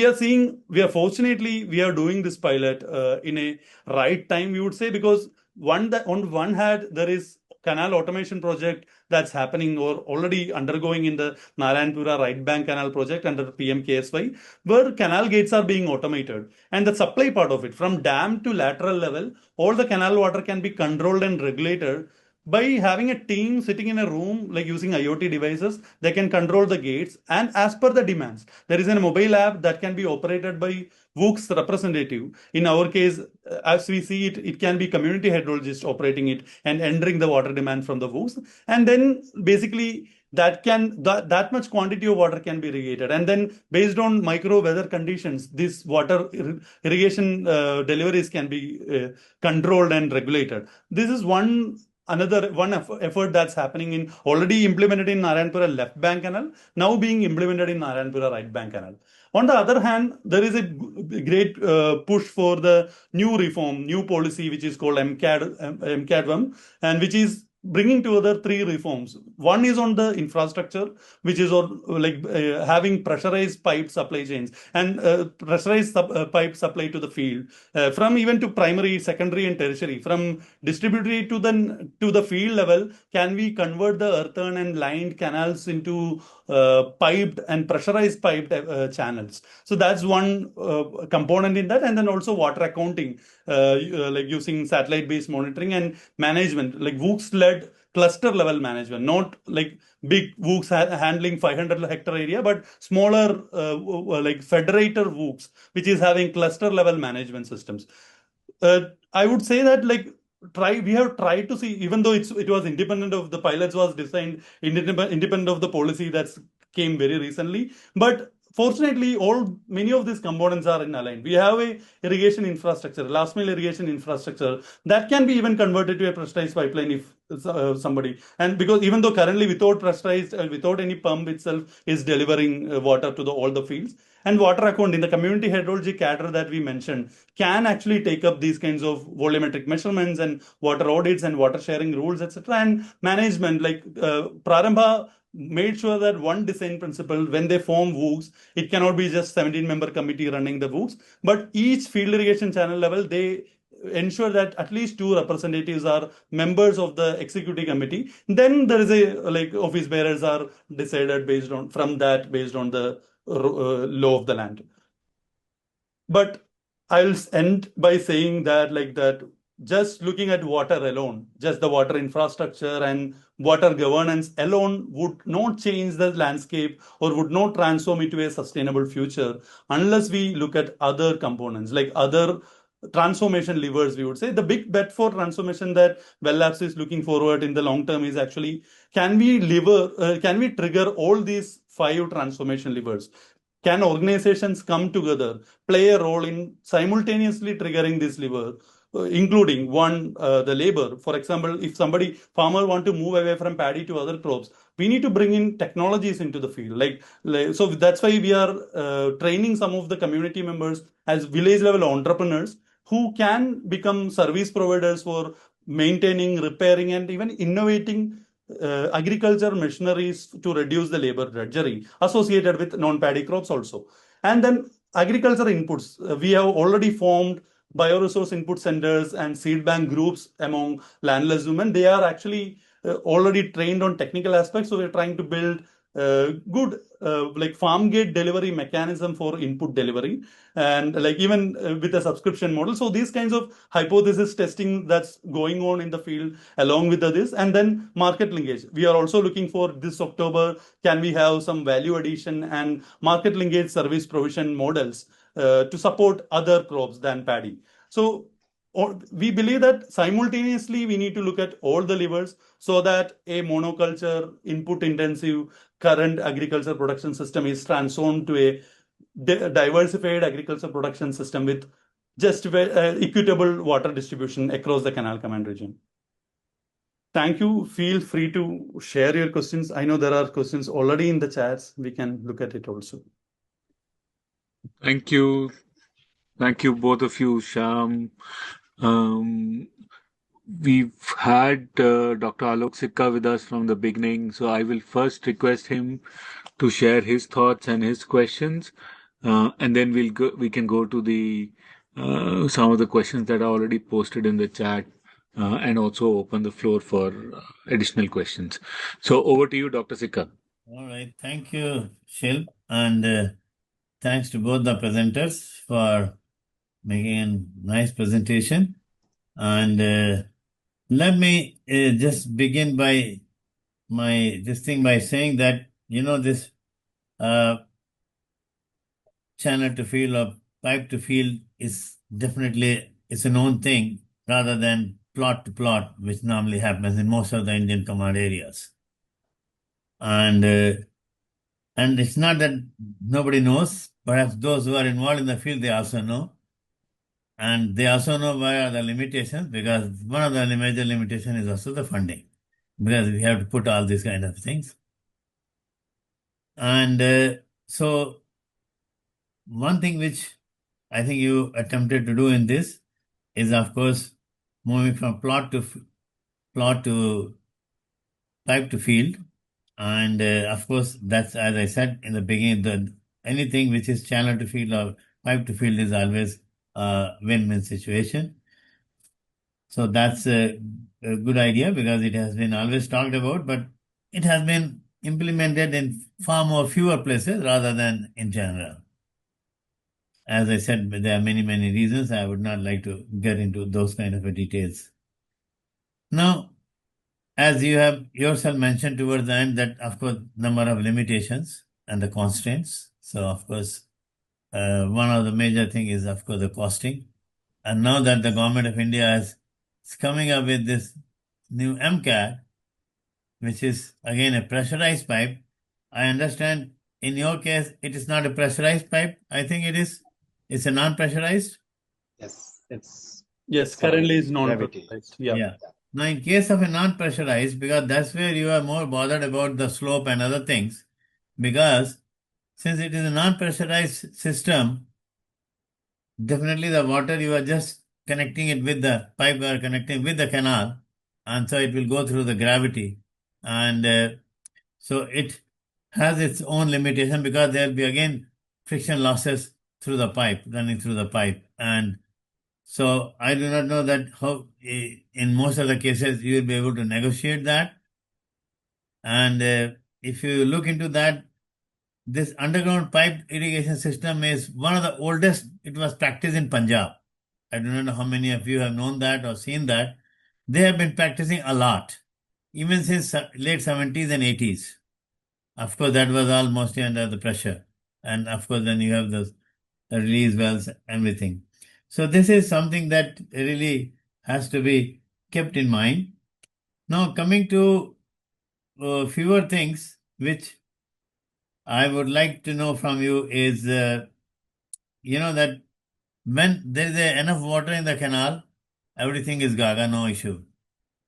fortunately we are doing this pilot in a right time, we would say, because on one hand there is canal automation project that's happening or already undergoing in the Narayanapura Right Bank Canal project under PMKSY, where canal gates are being automated. And the supply part of it, from dam to lateral level, all the canal water can be controlled and regulated by having a team sitting in a room, like using IoT devices. They can control the gates, and as per the demands, there is a mobile app that can be operated by WOOC's representative. In our case, as we see it, it can be community hydrologist operating it and entering the water demand from the WOOCs. And then basically that much quantity of water can be irrigated. And then based on micro weather conditions, this water irrigation deliveries can be controlled and regulated. This is one effort that's happening already implemented in Narayanapura Left Bank Canal, now being implemented in Narayanapura Right Bank Canal. On the other hand, there is a great push for the new policy, which is called MCADWM, and which is bringing together three reforms. One is on the infrastructure, which is having pressurized pipe supply chains and pressurized pipe supply to the field, from even to primary, secondary, and tertiary. From distributary to the field level, can we convert the earthen and lined canals into piped and pressurized piped channels? So that's one component in that, and then also water accounting, like using satellite-based monitoring and management, like WOOCs-led cluster level management, not like big WOOCs handling 500 hectare area, but smaller like federator WOOCs, which is having cluster level management systems. I would say that we have tried to see, even though it was independent of the pilots, was designed independent of the policy that's came very recently, but fortunately, many of these components are in aligned. We have a irrigation infrastructure, last mile irrigation infrastructure that can be even converted to a pressurized pipeline if somebody. And because even though currently without pressurized, without any pump itself is delivering water to all the fields, and water account in the community hydrology cadre that we mentioned can actually take up these kinds of volumetric measurements and water audits and water sharing rules, etc. And management, like PRARAMBHA made sure that one design principle, when they form WOOCs, it cannot be just 17-member committee running the WOOCs, but each field irrigation channel level, they ensure that at least 2 representatives are members of the executive committee. Then there is office bearers are decided based on the law of the land. But I'll end by saying that just looking at water alone, just the water infrastructure and water governance alone would not change the landscape or would not transform it to a sustainable future unless we look at other components, like other transformation levers, we would say. The big bet for transformation that Well Labs is looking forward in the long term is actually, can we trigger all these 5 transformation levers? Can organizations come together, play a role in simultaneously triggering this lever, including the labor? For example, if farmer want to move away from paddy to other crops, we need to bring in technologies into the field. So that's why we are training some of the community members as village level entrepreneurs who can become service providers for maintaining, repairing, and even innovating agriculture machineries to reduce the labor drudgery associated with non-paddy crops also. And then agriculture inputs. We have already formed bioresource input centers and seed bank groups among landless women. They are actually already trained on technical aspects. So we're trying to build good farm gate delivery mechanism for input delivery, and even with a subscription model. So these kinds of hypothesis testing that's going on in the field along with this, and then market linkage. We are also looking for this October, can we have some value addition and market linkage service provision models to support other crops than paddy. So we believe that simultaneously we need to look at all the levers so that a monoculture input intensive current agriculture production system is transformed to a diversified agriculture production system with just equitable water distribution across the Canal Command region. Thank you. Feel free to share your questions. I know there are questions already in the chats. We can look at it also. Thank you. Thank you, both of you, Sham. We've had Dr. Alok Sikka with us from the beginning, so I will first request him to share his thoughts and his questions, and then we can go to the some of the questions that are already posted in the chat, and also open the floor for additional questions. So over to you, Dr. Sikka. All right. Thank you, Shilp. And thanks to both the presenters for making a nice presentation. And let me just begin by by saying that, this channel to field or pipe to field is definitely it's a known thing rather than plot to plot, which normally happens in most of the Indian command areas. And it's not that nobody knows. Perhaps those who are involved in the field, they also know. And they also know where are the limitations, because one of the major limitations is also the funding, because we have to put all these kind of things. And so one thing which I think you attempted to do in this is, of course, moving from plot to pipe to field. And of course, that's, as I said in the beginning, anything which is channel to field or pipe to field is always a win-win situation. So that's a good idea, because it has been always talked about, but it has been implemented in far fewer places rather than in general. As I said, there are many, many reasons. I would not like to get into those kind of details. Now, as you have yourself mentioned towards the end, that of course number of limitations and the constraints. So of course, one of the major thing is of course the costing. And now that the government of India is coming up with this new MCAT, which is again a pressurized pipe, I understand in your case it is not a pressurized pipe. I think it's a non-pressurized. Yes, currently it's gravity. non-pressurized. Yeah. Now, in case of a non-pressurized, because that's where you are more bothered about the slope and other things, because since it is a non-pressurized system, definitely the water, you are just connecting it with the pipe, you are connecting with the canal, and so it will go through the gravity. And so it has its own limitation, because there will be again friction losses through the pipe, running through the pipe. And so I do not know that how, in most of the cases, you will be able to negotiate that. And if you look into that, this underground pipe irrigation system is one of the oldest. It was practiced in Punjab. I do not know how many of you have known that or seen that. They have been practicing a lot, even since late 70s and 80s. Of course, that was all mostly under the pressure. And of course, then you have the release wells, everything. So this is something that really has to be kept in mind. Now, coming to fewer things which I would like to know from you is, that when there is enough water in the canal, everything is gaga, no issue.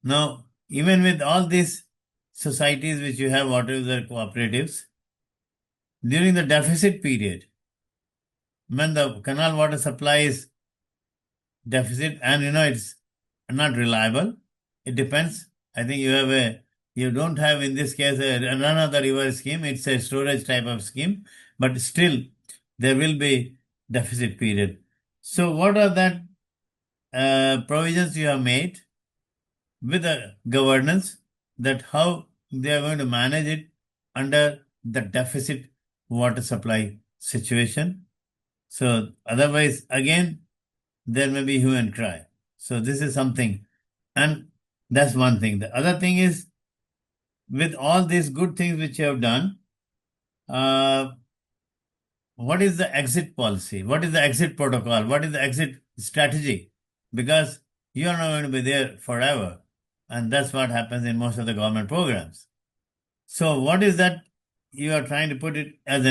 Now, even with all these societies which you have, water user cooperatives, during the deficit period, when the canal water supply is deficit and it's not reliable, it depends. I think you don't have in this case a run of the river scheme, it's a storage type of scheme, but still there will be deficit period. So what are that provisions you have made with the governance, that how they are going to manage it under the deficit water supply situation? So otherwise, again, there may be hue and cry. So this is something, and that's one thing. The other thing is, with all these good things which you have done, what is the exit policy? What is the exit protocol? What is the exit strategy? Because you are not going to be there forever. And that's what happens in most of the government programs. So what is that you are trying to put it as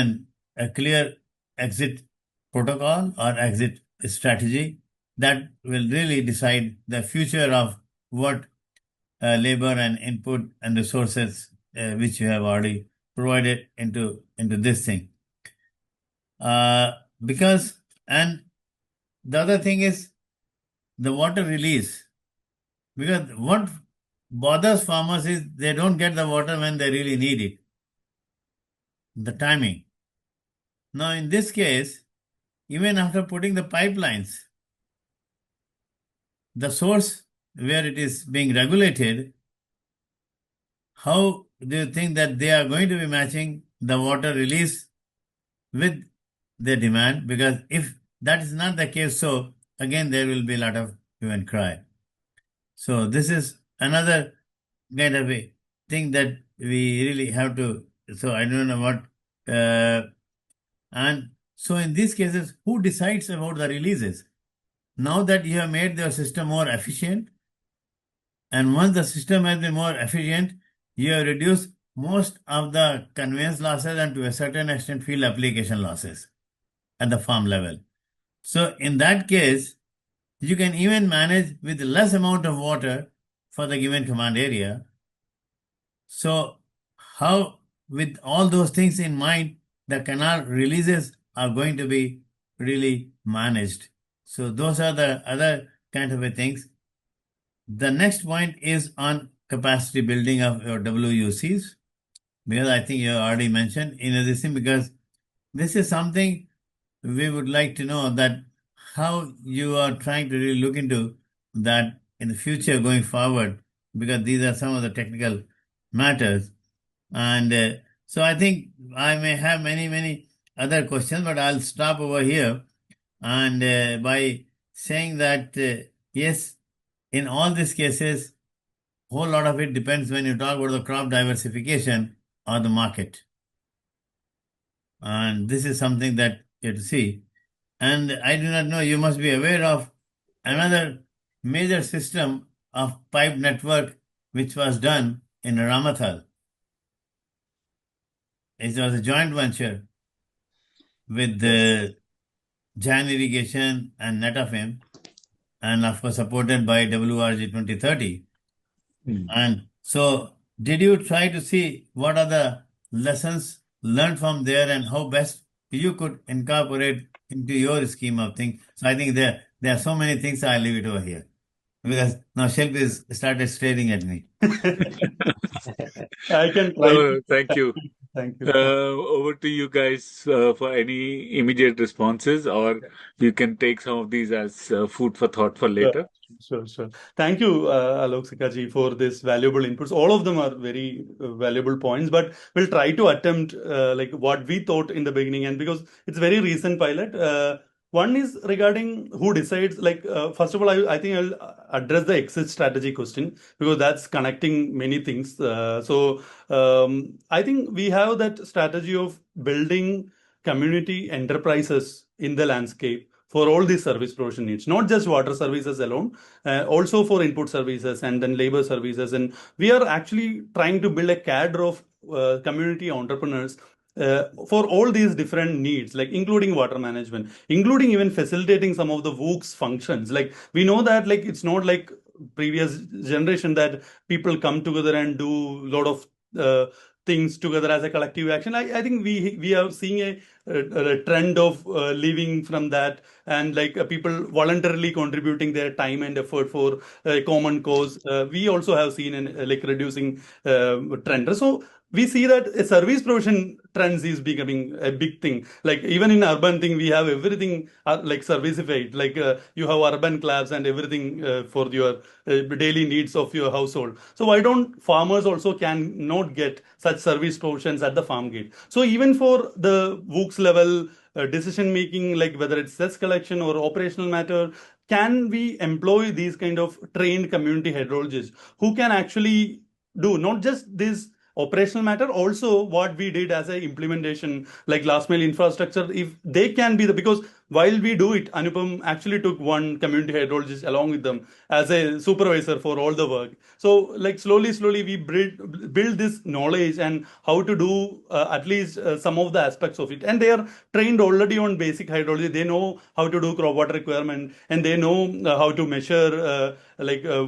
a clear exit protocol or exit strategy that will really decide the future of what labor and input and resources which you have already provided into this thing. because, and the other thing is the water release. Because what bothers farmers is they don't get the water when they really need it. The timing. Now, in this case, even after putting the pipelines, the source where it is being regulated, how do you think that they are going to be matching the water release with their demand? Because if that is not the case, so again there will be a lot of hue and cry. So this is another kind of a thing that we really have to. So I don't know what. And so in these cases, who decides about the releases? Now that you have made the system more efficient, and once the system has been more efficient, you have reduced most of the conveyance losses and to a certain extent field application losses at the farm level. So in that case, you can even manage with less amount of water for the given command area. So how, with all those things in mind, the canal releases are going to be really managed. So those are the other kind of things. The next point is on capacity building of your WUCs, because I think you already mentioned in this thing, because this is something we would like to know that how you are trying to really look into that in the future going forward, because these are some of the technical matters. And so I think I may have many other questions, but I'll stop over here. And by saying that, yes, in all these cases, whole lot of it depends when you talk about the crop diversification or the market. And this is something that you have to see. And I do not know, you must be aware of another major system of pipe network which was done in Ramathal. It was a joint venture with the Jan Irrigation and Netafim, and of course supported by WRG 2030. And so did you try to see what are the lessons learned from there and how best you could incorporate into your scheme of things? So I think there are so many things. I'll leave it over here because now Shelby is started staring at me. I can try. Thank you. Thank you. Over to you guys for any immediate responses, or you can take some of these as food for thought for later. Sure. Thank you, Alok Sikaji, for this valuable inputs. All of them are very valuable points, but we'll try to attempt like what we thought in the beginning, and because it's very recent pilot. One is regarding who decides. Like first of all, I think I'll address the exit strategy question because that's connecting many things. I think we have that strategy of building community enterprises in the landscape for all these service provision needs, not just water services alone, also for input services and then labor services. And we are actually trying to build a cadre of community entrepreneurs for all these different needs, like including water management, including even facilitating some of the WOOCs functions. Like we know that like it's not like previous generation that people come together and do a lot of things together as a collective action. I think we are seeing a trend of living from that, and like people voluntarily contributing their time and effort for a common cause. We also have seen an like reducing trend. So we see that a service provision trends is becoming a big thing. Like even in urban thing, we have everything like servicified. Like you have urban clubs and everything for your daily needs of your household. So why don't farmers also can not get such service provisions at the farm gate? So even for the WOOCs level decision making, like whether it's cess collection or operational matter, can we employ these kind of trained community hydrologists who can actually do not just this operational matter, also what we did as a implementation, like last mile infrastructure, if they can be because while we do it, Anupam actually took one community hydrologist along with them as a supervisor for all the work. So like slowly we build this knowledge and how to do at least some of the aspects of it. And they are trained already on basic hydrology. They know how to do crop water requirement, and they know how to measure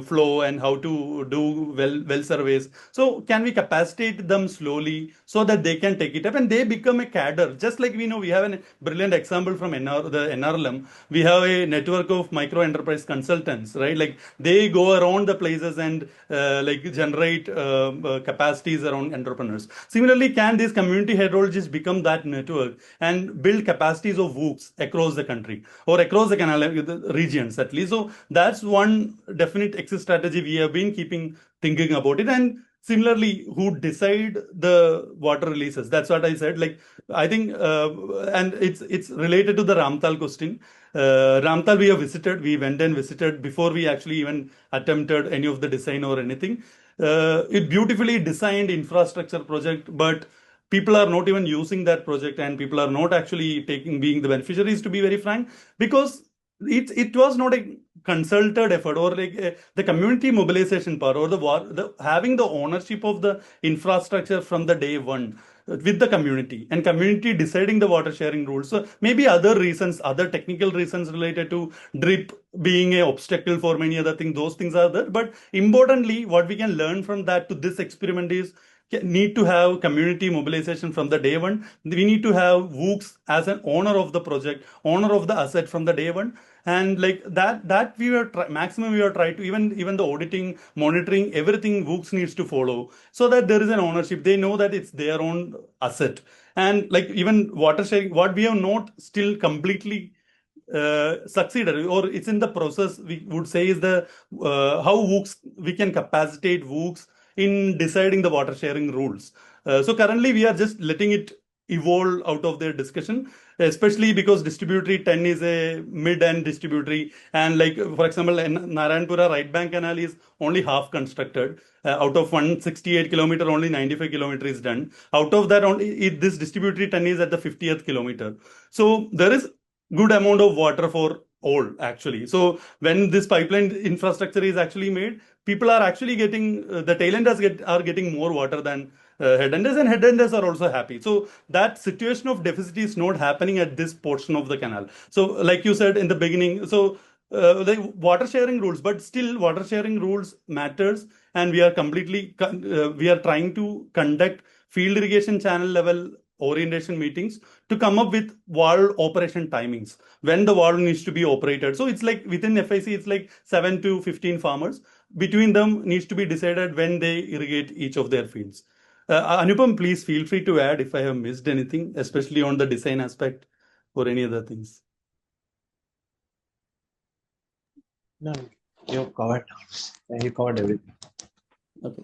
flow and how to do well surveys. So can we capacitate them slowly so that they can take it up and they become a cadre? Just like we know, we have a brilliant example from the NRLM. We have a network of micro enterprise consultants, right? Like they go around the places and generate capacities around entrepreneurs. Similarly, can these community hydrologists become that network and build capacities of WOOCs across the country or across the canal regions at least? So that's one definite exit strategy we have been thinking about it. And similarly, who decide the water releases? That's what I said. Like I think, and it's related to the Ramtal question. Ramtal we have visited. We went and visited before we actually even attempted any of the design or anything. It beautifully designed infrastructure project, but people are not even using that project, and people are not actually being the beneficiaries, to be very frank, because it was not a consulted effort or the community mobilization part or the having the ownership of the infrastructure from the day one with the community and community deciding the water sharing rules. So maybe other reasons, other technical reasons related to drip being an obstacle for many other things, those things are there. But importantly, what we can learn from that to this experiment is need to have community mobilization from the day one. We need to have WOOCs as an owner of the project, owner of the asset from the day one. And like that we were maximum we are trying to even the auditing, monitoring, everything WOOCs needs to follow so that there is an ownership. They know that it's their own asset. And like even water sharing, what we have not still completely succeeded, or it's in the process, we would say, is the how WOOCs we can capacitate WOOCs in deciding the water sharing rules. So currently we are just letting it evolve out of their discussion, especially because distributary 10 is a mid-end distributary, and like for example Narayanapura Right Bank Canal is only half constructed. Out of 168 kilometer, only 95 kilometer is done. Out of that, only this distributary 10 is at the 50th kilometer. So there is good amount of water for all actually. So when this pipeline infrastructure is actually made, people are actually getting the tailenders are getting more water than headenders, and headenders are also happy. So that situation of deficit is not happening at this portion of the canal. So like you said in the beginning, so the water sharing rules, but still water sharing rules matters, and we are we are trying to conduct field irrigation channel level orientation meetings to come up with valve operation timings when the valve needs to be operated. So it's like within FIC, it's like 7 to 15 farmers. Between them needs to be decided when they irrigate each of their fields. Anupam, please feel free to add if I have missed anything, especially on the design aspect or any other things. No, you covered. You covered everything. Okay.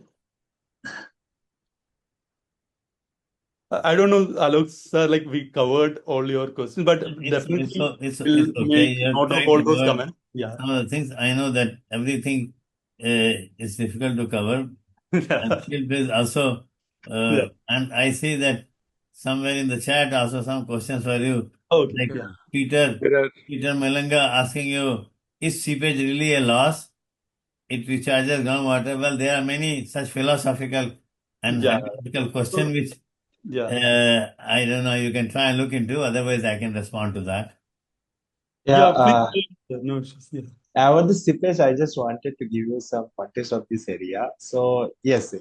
I don't know, Alok sir, like we covered all your questions, but definitely it's we'll okay. make You're note of trying all to those cover comments. Yeah. some of the things. I know that everything is difficult to cover. And still please also, Yeah. and I see that somewhere in the chat also some questions for you. Okay. Like Yeah. Peter There are Malanga asking you, is seepage really a loss? It recharges groundwater. Well, there are many such philosophical and Yeah. hypothetical questions which Yeah. I don't know, you can try and look into. Otherwise, I can respond to that. Yeah, Please. No issues. Yeah. about the seepage, I just wanted to give you some context of this area. So yes,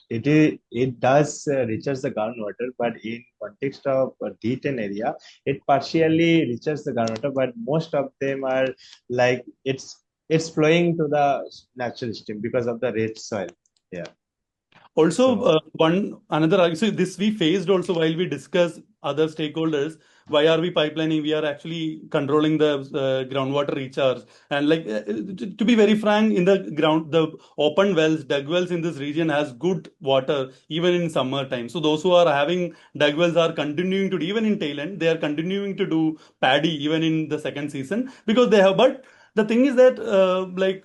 it does reaches the groundwater, but in context of D10 area, it partially reaches the groundwater, but most of them are like it's flowing to the natural stream because of the red soil. Yeah. Also, So so this we faced also while we discuss other stakeholders. Why are we pipelining? We are actually controlling the groundwater recharge. And like to be very frank, in the ground, the open wells, dug wells in this region has good water even in summer time. So those who are having dug wells are continuing to do, even in tail end, they are continuing to do paddy even in the second season because they have. But the thing is that like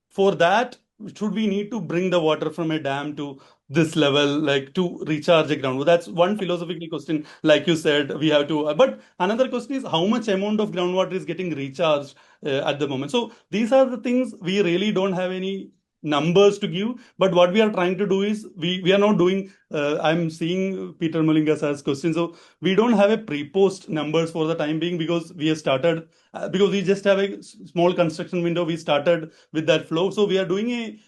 for that, should we need to bring the water from a dam to this level, like to recharge the ground? That's one philosophical question. Like you said, we have to. But another question is how much amount of groundwater is getting recharged at the moment. So these are the things we really don't have any numbers to give. But what we are trying to do is we are not doing. I'm seeing Peter Mulinga's as question. So we don't have a pre-post numbers for the time being because we have started because we just have a small construction window. We started with that flow. So we are doing a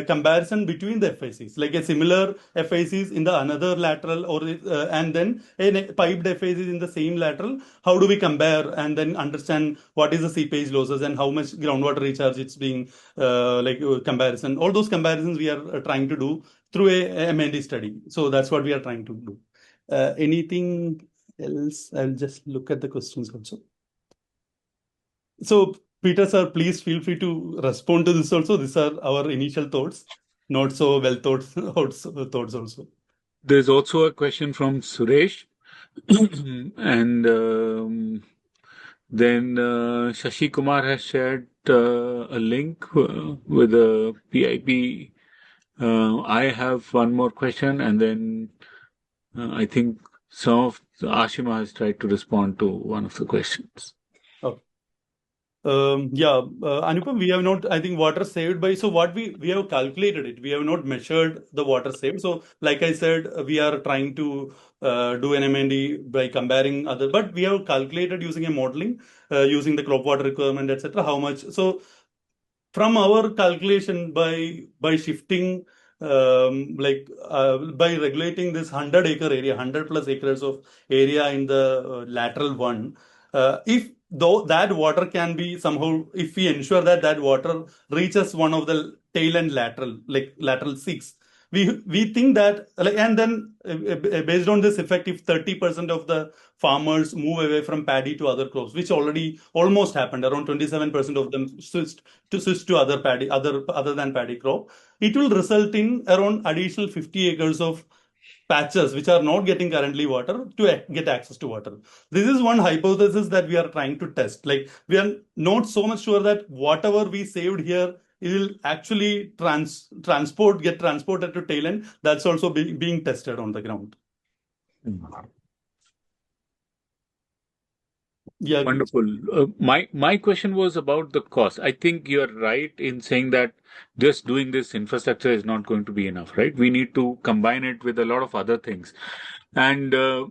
comparison between the FICs, like a similar FICs in the another lateral or and then a piped FICs in the same lateral. How do we compare and then understand what is the seepage losses and how much groundwater recharge it's being comparison. All those comparisons we are trying to do through a M&D study. So that's what we are trying to do. Anything else? I'll just look at the questions also. So Peter sir, please feel free to respond to this also. These are our initial thoughts, not so well thoughts also. There's also a question from Suresh. And then Shashi Kumar has shared a link with a PIP. I have one more question, and then I think some of Ashima has tried to respond to one of the questions. Okay. Anupam, we have not, I think, water saved by, so what we have calculated it, we have not measured the water saved. So like I said, we are trying to do an M&D by comparing other, but we have calculated using a modeling, using the crop water requirement, etc. How much. So from our calculation by shifting by regulating this 100-acre area, 100 plus acres of area in the lateral one, if though that water can be somehow, if we ensure that that water reaches one of the tail end lateral, like lateral 6, we think that, and then based on this effect, if 30% of the farmers move away from paddy to other crops, which already almost happened, around 27% of them switched to other paddy, other than paddy crop, it will result in around additional 50 acres of patches which are not getting currently water to get access to water. This is one hypothesis that we are trying to test. Like, we are not so much sure that whatever we saved here, it will actually get transported to tail end. That's also being tested on the ground. Yeah. Wonderful. My question was about the cost. I think you're right in saying that just doing this infrastructure is not going to be enough, right? We need to combine it with a lot of other things. And the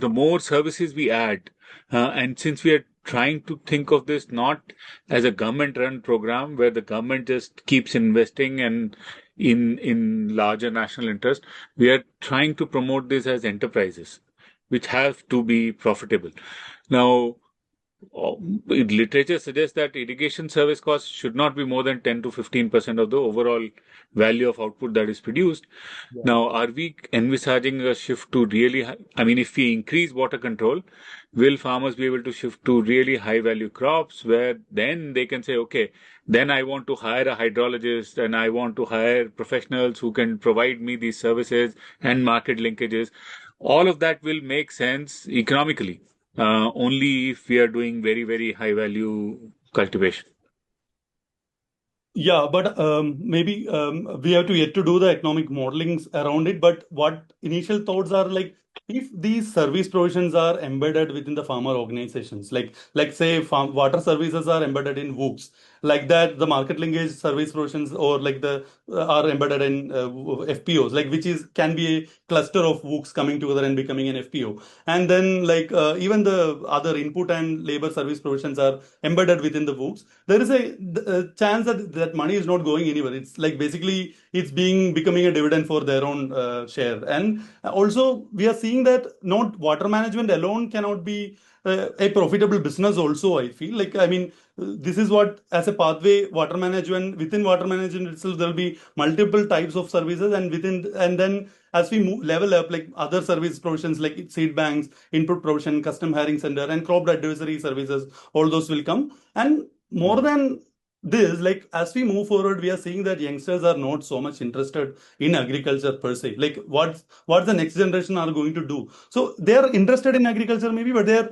more services we add, and since we are trying to think of this not as a government-run program where the government just keeps investing and in larger national interest, we are trying to promote this as enterprises, which have to be profitable. Now, literature suggests that irrigation service costs should not be more than 10 to 15% of the overall value of output that is produced. Yeah. Now, are we envisaging a shift to really if we increase water control, will farmers be able to shift to really high value crops where then they can say, okay, then I want to hire a hydrologist and I want to hire professionals who can provide me these services and market linkages. All of that will make sense economically. Only if we are doing very, very high value cultivation. Yeah, but maybe we have to yet to do the economic modelings around it. But what initial thoughts are, like, if these service provisions are embedded within the farmer organizations, like say water services are embedded in WOOCs, like that the market linkage service provisions or like the are embedded in FPOs, like which can be a cluster of WOOCs coming together and becoming an FPO. And then even the other input and labor service provisions are embedded within the WOOCs. There is a chance that money is not going anywhere. It's like basically it's becoming a dividend for their own share. And also we are seeing that not water management alone cannot be a profitable business also, I feel. This is what, as a pathway, within water management itself, there will be multiple types of services, and then as we level up, like other service provisions like seed banks, input provision, custom hiring center, and crop advisory services, all those will come. And more than this, like as we move forward, we are seeing that youngsters are not so much interested in agriculture per se. Like what the next generation are going to do. So they are interested in agriculture maybe, but they are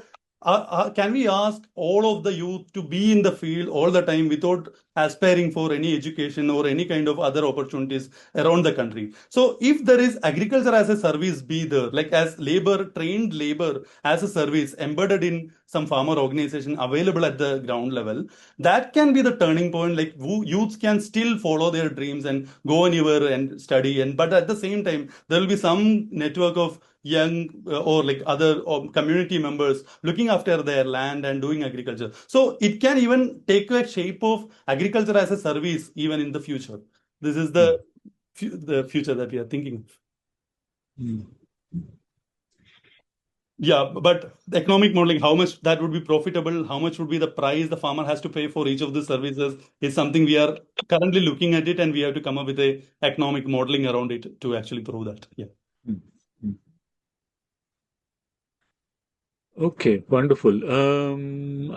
can we ask all of the youth to be in the field all the time without aspiring for any education or any kind of other opportunities around the country? So if there is agriculture as a service be there, like as labor, trained labor as a service embedded in some farmer organization available at the ground level, that can be the turning point. Like youths can still follow their dreams and go anywhere and study, and but at the same time there will be some network of young or like other community members looking after their land and doing agriculture. So it can even take a shape of agriculture as a service even in the future. This is the future that we are thinking of. Yeah, but the economic modeling, how much that would be profitable, how much would be the price the farmer has to pay for each of the services is something we are currently looking at it, and we have to come up with a economic modeling around it to actually prove that. Yeah. Okay, wonderful.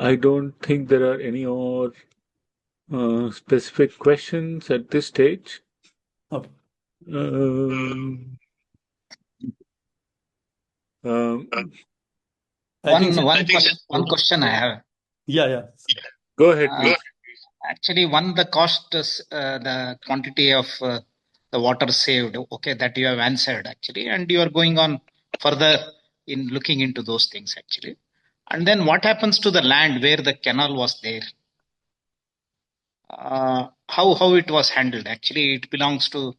I don't think there are any more specific questions at this stage. Okay. One question I have. Yeah. Go ahead, please. Actually, the cost is the quantity of the water saved. Okay, that you have answered actually, and you are going on further in looking into those things actually. And then what happens to the land where the canal was there? How it was handled? Actually, it belongs to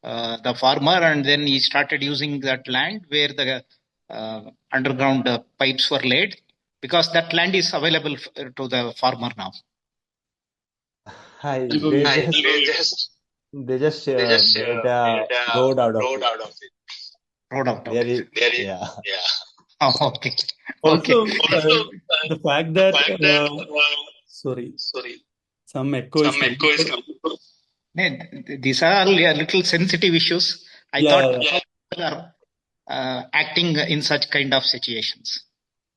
the farmer, and then he started using that land where the underground pipes were laid, because that land is available to the farmer now. They just made a road out of it. Road out of it. Yeah. Oh, okay. Also, the fact that sorry, some echo is coming. These are all little sensitive issues. I thought how people are acting in such kind of situations,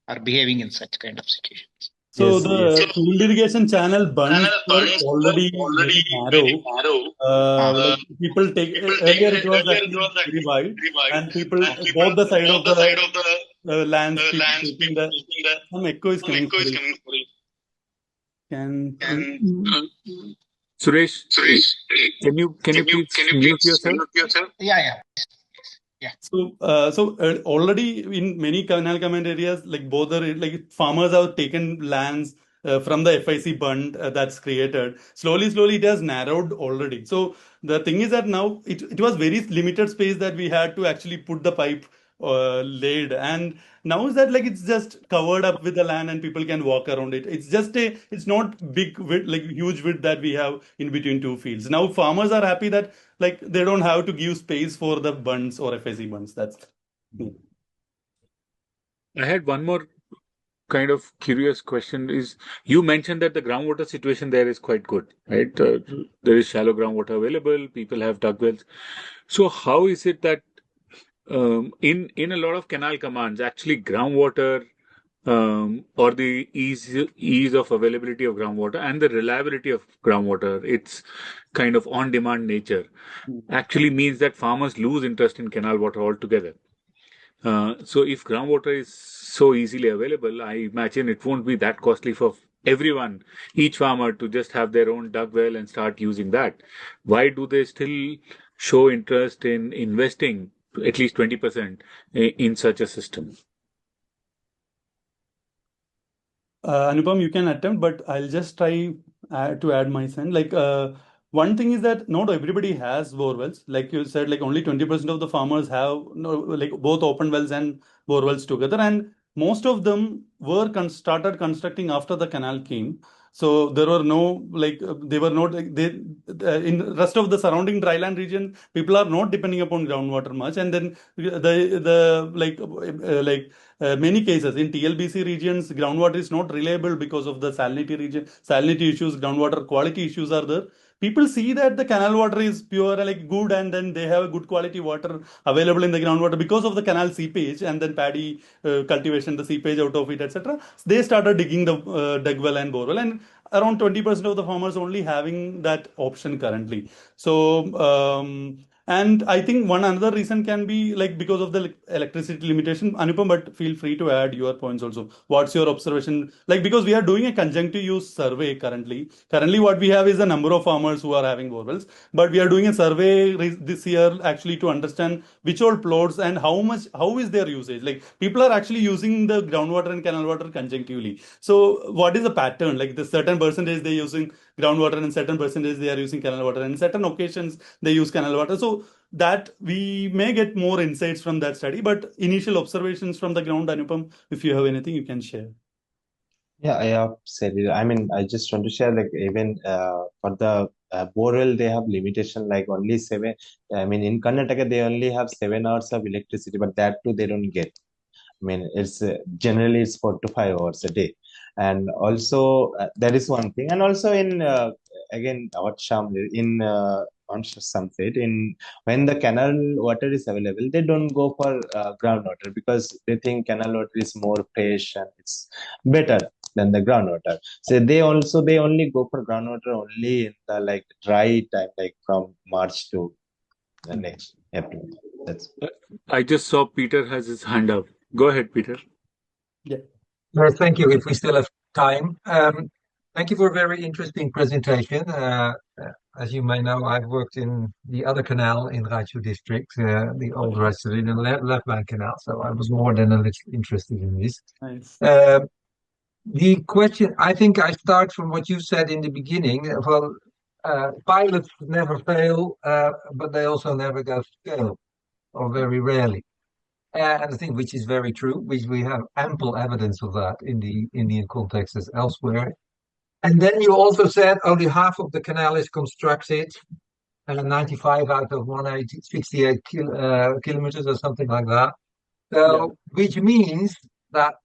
or behaving in such kind of situations. So the Field Irrigation Channel bunds were already very narrow. Like people take earlier it was actually very wide, and people both the side of the lands taking the some echo is coming. Can Suresh, can you please mute yourself? Yeah. So already in many canal comment areas, like like farmers have taken lands from the FIC bund that's created. Slowly it has narrowed already. So the thing is that now it was very limited space that we had to actually put the pipe laid, and now is that like it's just covered up with the land and people can walk around it. It's not big width, like huge width that we have in between two fields. Now farmers are happy that like they don't have to give space for the bunds or FSC bunds. That's I had one more kind of curious question. Is you mentioned that the groundwater situation there is quite good, right? There is shallow groundwater available. People have dug wells. So how is it that in a lot of canal commands, actually groundwater or the ease of availability of groundwater and the reliability of groundwater, its kind of on-demand nature, actually means that farmers lose interest in canal water altogether. So if groundwater is so easily available, I imagine it won't be that costly for everyone, each farmer, to just have their own dug well and start using that. Why do they still show interest in investing at least 20% in such a system? Anupam, you can attempt, but I'll just try to add my sense. Like one thing is that not everybody has bore wells. Like you said, like only 20% of the farmers have like both open wells and bore wells together, and most of them were started constructing after the canal came. So there were no like they were not like they in rest of the surrounding dryland region, people are not depending upon groundwater much, and then the many cases in TLBC regions, groundwater is not reliable because of the salinity issues, groundwater quality issues are there. People see that the canal water is pure, like good, and then they have good quality water available in the groundwater because of the canal seepage and then paddy cultivation, the seepage out of it, etc. They started digging the dug well and bore well, and around 20% of the farmers only having that option currently. So And I think one another reason can be like because of the electricity limitation, Anupam, but feel free to add your points also. What's your observation? Like, because we are doing a conjunctive use survey currently. Currently, what we have is a number of farmers who are having borewells, but we are doing a survey this year actually to understand which all plots and how is their usage. Like, people are actually using the groundwater and canal water conjunctively. So, what is the pattern? Like, the certain percentage they're using groundwater and certain percentage they are using canal water, and certain occasions they use canal water. So that we may get more insights from that study, but initial observations from the ground, Anupam, if you have anything you can share. Yeah, I have said it. I mean, I just want to share like even for the borewell, they have limitation like only 7. I mean, in Karnataka, they only have 7 hours of electricity, but that too they don't get. I mean, it's generally it's 4 to 5 hours a day, and also that is one thing. And also in again, what Sham in on some said in when the canal water is available, they don't go for groundwater because they think canal water is more fresh and it's better than the groundwater. So they only go for groundwater only in the like dry time, like from March to the next April. That's I just saw Peter has his hand up. Go ahead, Peter. Yeah. Well, thank you. If we still have time, thank you for a very interesting presentation. As you may know, I've worked in the other canal in Raichur district, the old Raichur left bank canal. So I was more than a little interested in this. Nice. The question, I think I start from what you said in the beginning. Well, pilots never fail, but they also never go scale, or very rarely. And I think which is very true, which we have ample evidence of that in the Indian context as elsewhere. And then you also said only half of the canal is constructed, and 95 out of 168 kilometers or something like that. So, which means that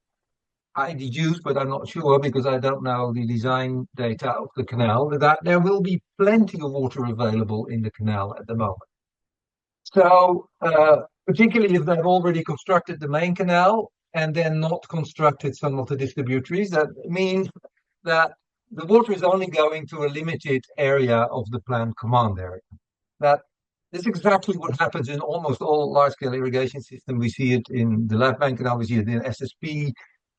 I deduce, but I'm not sure because I don't know the design data of the canal, that there will be plenty of water available in the canal at the moment. So, particularly if they've already constructed the main canal and then not constructed some of the distributaries, that means that the water is only going to a limited area of the planned command area. That is exactly what happens in almost all large-scale irrigation systems. We see it in the left bank canal, we see it in SSP,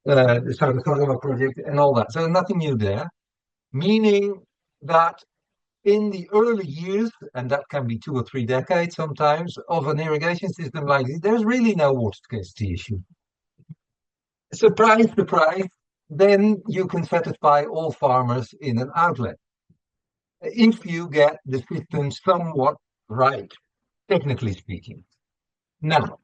the Southern Karnataka project, and all that. So nothing new there, meaning that in the early years, and that can be 2 or 3 decades sometimes, of an irrigation system like this, there's really no water scarcity issue. Surprise, surprise, then you can satisfy all farmers in an outlet. If you get the system somewhat right, technically speaking. Now,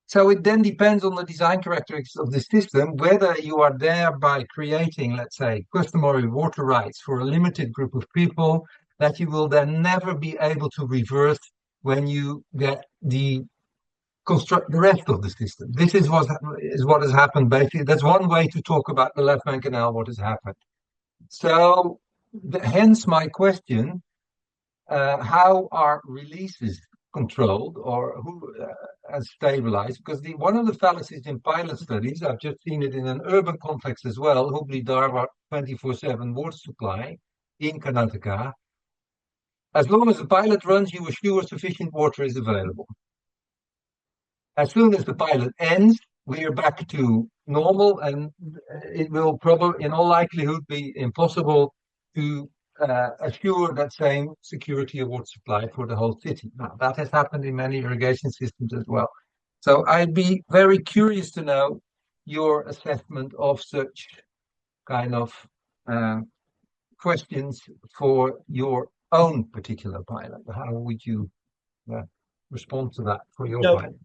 so it then depends on the design characteristics of the system, whether you are thereby creating, let's say, customary water rights for a limited group of people that you will then never be able to reverse when you get the rest of the system. This is what has happened basically. That's one way to talk about the left bank canal, what has happened. So hence my question, how are releases controlled or who has stabilized? Because one of the fallacies in pilot studies, I've just seen it in an urban context as well, Hubli Dharwad 24/7 water supply in Karnataka. As long as the pilot runs, you assure sufficient water is available. As soon as the pilot ends, we are back to normal, and it will probably, in all likelihood, be impossible to assure that same security of water supply for the whole city. Now, that has happened in many irrigation systems as well. So I'd be very curious to know your assessment of such kind of questions for your own particular pilot. How would you respond to that for your pilot?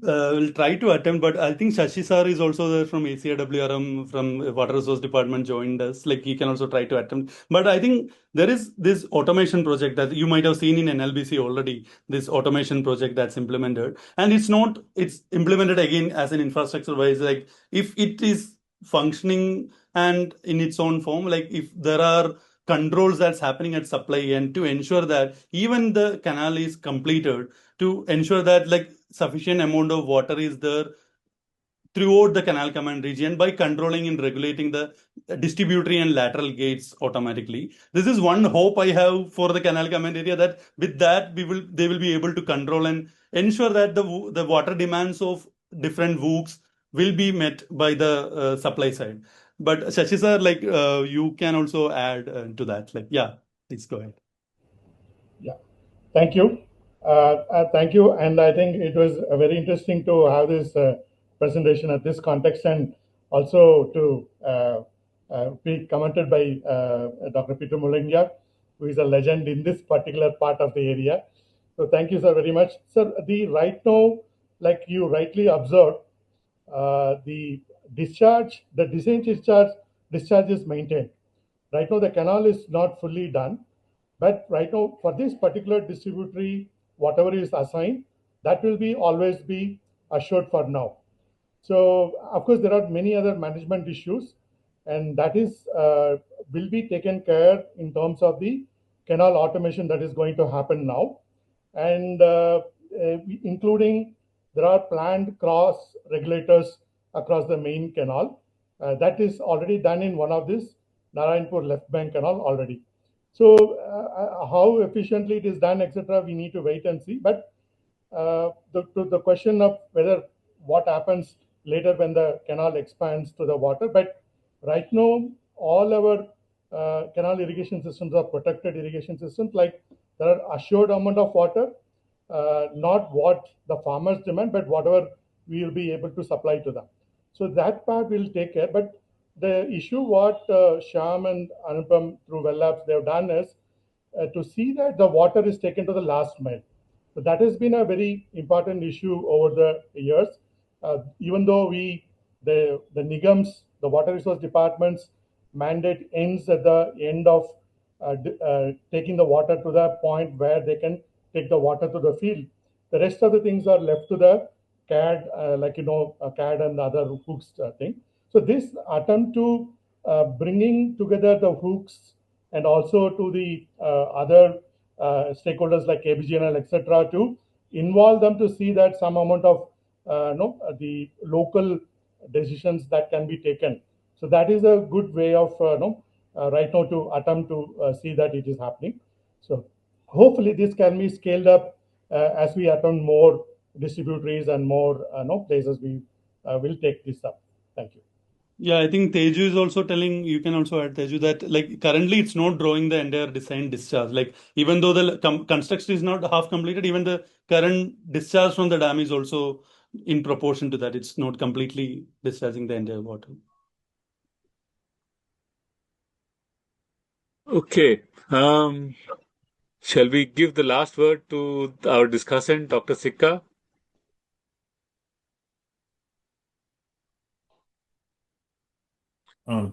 We'll try to attempt, but I think Shashi sir is also there from ACIWRM, from Water Resource Department, joined us. Like, he can also try to attempt. But I think there is this automation project that you might have seen in NLBC already, this automation project that's implemented. And it's implemented again as an infrastructure wise, like if it is functioning and in its own form, like if there are controls that's happening at supply end to ensure that even the canal is completed, to ensure that like sufficient amount of water is there throughout the canal command region by controlling and regulating the distributary and lateral gates automatically. This is one hope I have for the canal command area, that with that they will be able to control and ensure that the water demands of different WOOCs will be met by the supply side. But Shashi sir, like you can also add to that. Like, yeah, please go ahead. Yeah, thank you. Thank you. And I think it was very interesting to have this presentation at this context, and also to be commented by Dr. Peter Mullinga, who is a legend in this particular part of the area. So thank you, sir, very much. Sir, right now, like you rightly observed, the discharge is maintained. Right now, the canal is not fully done, but right now, for this particular distributary, whatever is assigned, that will be always be assured for now. So, of course, there are many other management issues, and that is will be taken care in terms of the canal automation that is going to happen now, and including there are planned cross regulators across the main canal. That is already done in one of these Narayanapur Left Bank Canal already. So how efficiently it is done, etc., we need to wait and see. But the question of whether what happens later when the canal expands to the water. But right now, all our canal irrigation systems are protected irrigation systems. Like there are assured amount of water, not what the farmers demand, but whatever we will be able to supply to them. So that part will take care. But the issue what Shyam and Anupam through Well Labs they have done is to see that the water is taken to the last mile. So that has been a very important issue over the years. Even though the Nigams, the water resource departments mandate ends at the end of taking the water to the point where they can take the water to the field. The rest of the things are left to the CAD, CAD and the other hooks thing. So this attempt to bringing together the hooks and also to the other stakeholders like KBJNL, etc., to involve them to see that some amount of the local decisions that can be taken. So that is a good way of right now to attempt to see that it is happening. So hopefully this can be scaled up as we attempt more distributaries and more places. We will take this up. Thank you. Yeah, I think Teju is also telling, you can also add, Teju, that like currently it's not drawing the entire design discharge. Like even though the construction is not half completed, even the current discharge from the dam is also in proportion to that. It's not completely discharging the entire water. Okay. Shall we give the last word to our discussant, Dr. Sikka? Oh,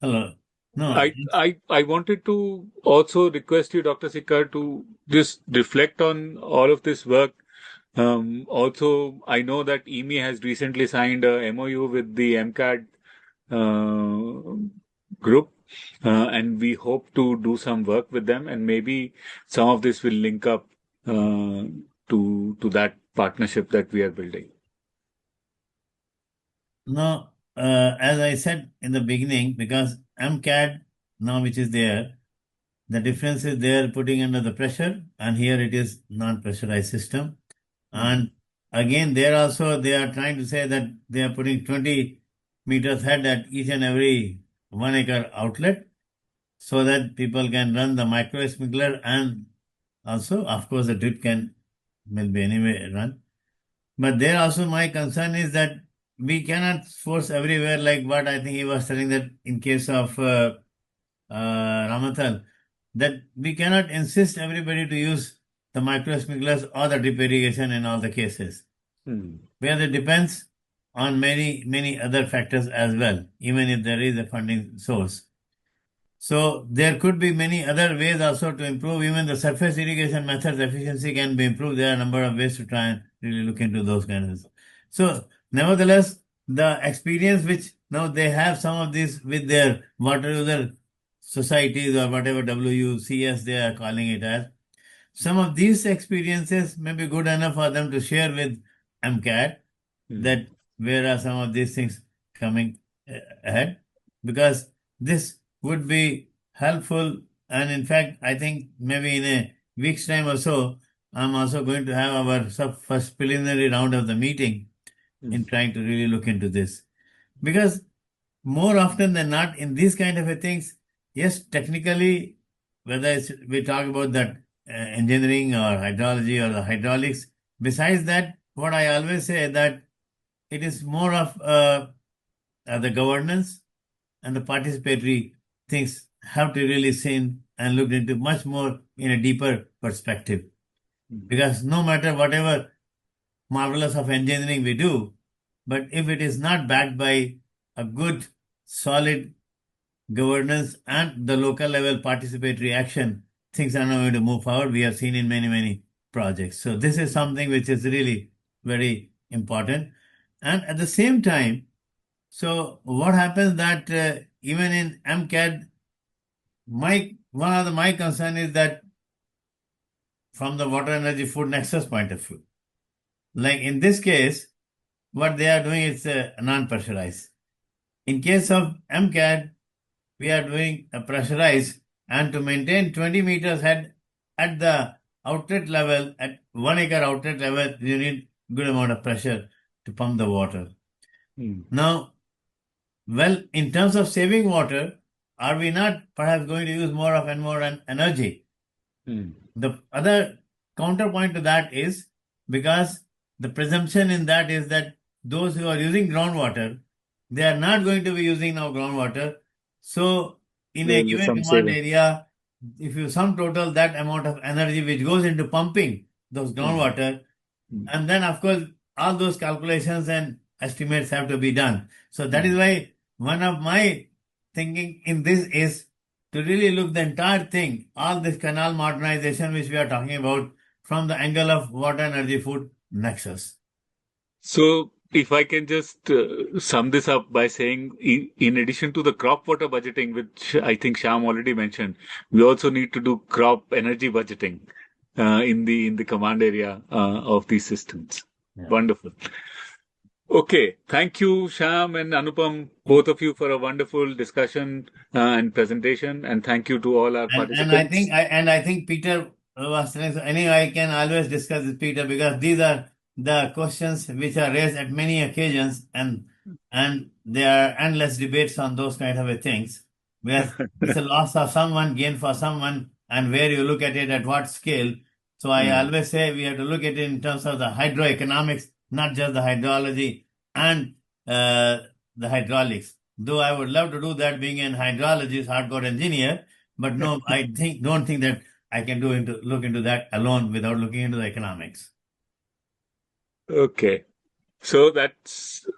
hello. No, I wanted to also request you, Dr. Sikka, to just reflect on all of this work. Also, I know that IWMI has recently signed a MOU with the MCAD group, and we hope to do some work with them, and maybe some of this will link up to that partnership that we are building. No, as I said in the beginning, because MCAD now which is there, the difference is they are putting under the pressure, and here it is non-pressurized system. And again, they are trying to say that they are putting 20 meters head at each and every 1 acre outlet, so that people can run the micro sprinkler, and also, of course, the drip will be anyway run. But there also my concern is that we cannot force everywhere, like what I think he was telling that in case of Ramathal, that we cannot insist everybody to use the micro sprinklers or the drip irrigation in all the cases. Where it depends on many other factors as well, even if there is a funding source. So there could be many other ways also to improve. Even the surface irrigation methods efficiency can be improved. There are a number of ways to try and really look into those kinds of. So nevertheless, the experience which now they have some of these with their water user societies or whatever WUCS they are calling it as, some of these experiences may be good enough for them to share with MCAD, that where are some of these things coming ahead, because this would be helpful. And in fact, I think maybe in a week's time or so, I'm also going to have our first preliminary round of the meeting in trying to really look into this. Because more often than not, in these kind of things, yes, technically, whether we talk about that engineering or hydrology or the hydraulics, besides that, what I always say that it is more of the governance and the participatory things have to really seen and looked into much more in a deeper perspective. Because no matter whatever marvelous of engineering we do, but if it is not backed by a good, solid governance and the local level participatory action, things are not going to move forward. We have seen in many, many projects. So this is something which is really very important. And at the same time, so what happens that even in MCAD, one of my concern is that from the water energy food nexus point of view, like in this case, what they are doing is non-pressurized. In case of MCAD, we are doing a pressurized, and to maintain 20 meters head at the outlet level, at 1 acre outlet level, you need good amount of pressure to pump the water. Now, well, in terms of saving water, are we not perhaps going to use more energy? The other counterpoint to that is because the presumption in that is that those who are using groundwater, they are not going to be using now groundwater. So in a given command area, if you sum total that amount of energy which goes into pumping those groundwater, and then of course all those calculations and estimates have to be done. So that is why one of my thinking in this is to really look the entire thing, all this canal modernization which we are talking about from the angle of water energy food nexus. So if I can just sum this up by saying, in addition to the crop water budgeting, which I think Shyam already mentioned, we also need to do crop energy budgeting in the command area of these systems. Yeah. Wonderful. Okay, thank you, Shyam and Anupam, both of you, for a wonderful discussion and presentation, and thank you to all our participants. And I think Peter was saying, so anyway, I can always discuss with Peter because these are the questions which are raised at many occasions, and there are endless debates on those kind of things. Where it's a loss of someone, gain for someone, and where you look at it at what scale. So I always say we have to look at it in terms of the hydroeconomics, not just the hydrology and the hydraulics. Though I would love to do that, being an hydrologist, hardcore engineer, but no, I don't think that I can look into that alone without looking into the economics. Okay, so that's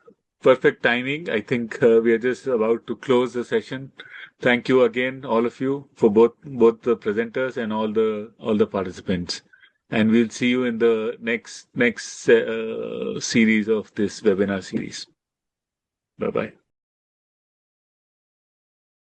perfect timing. I think we are just about to close the session. Thank you again, all of you, for both the presenters and all the participants. And we'll see you in the next series of this webinar series. Bye-bye.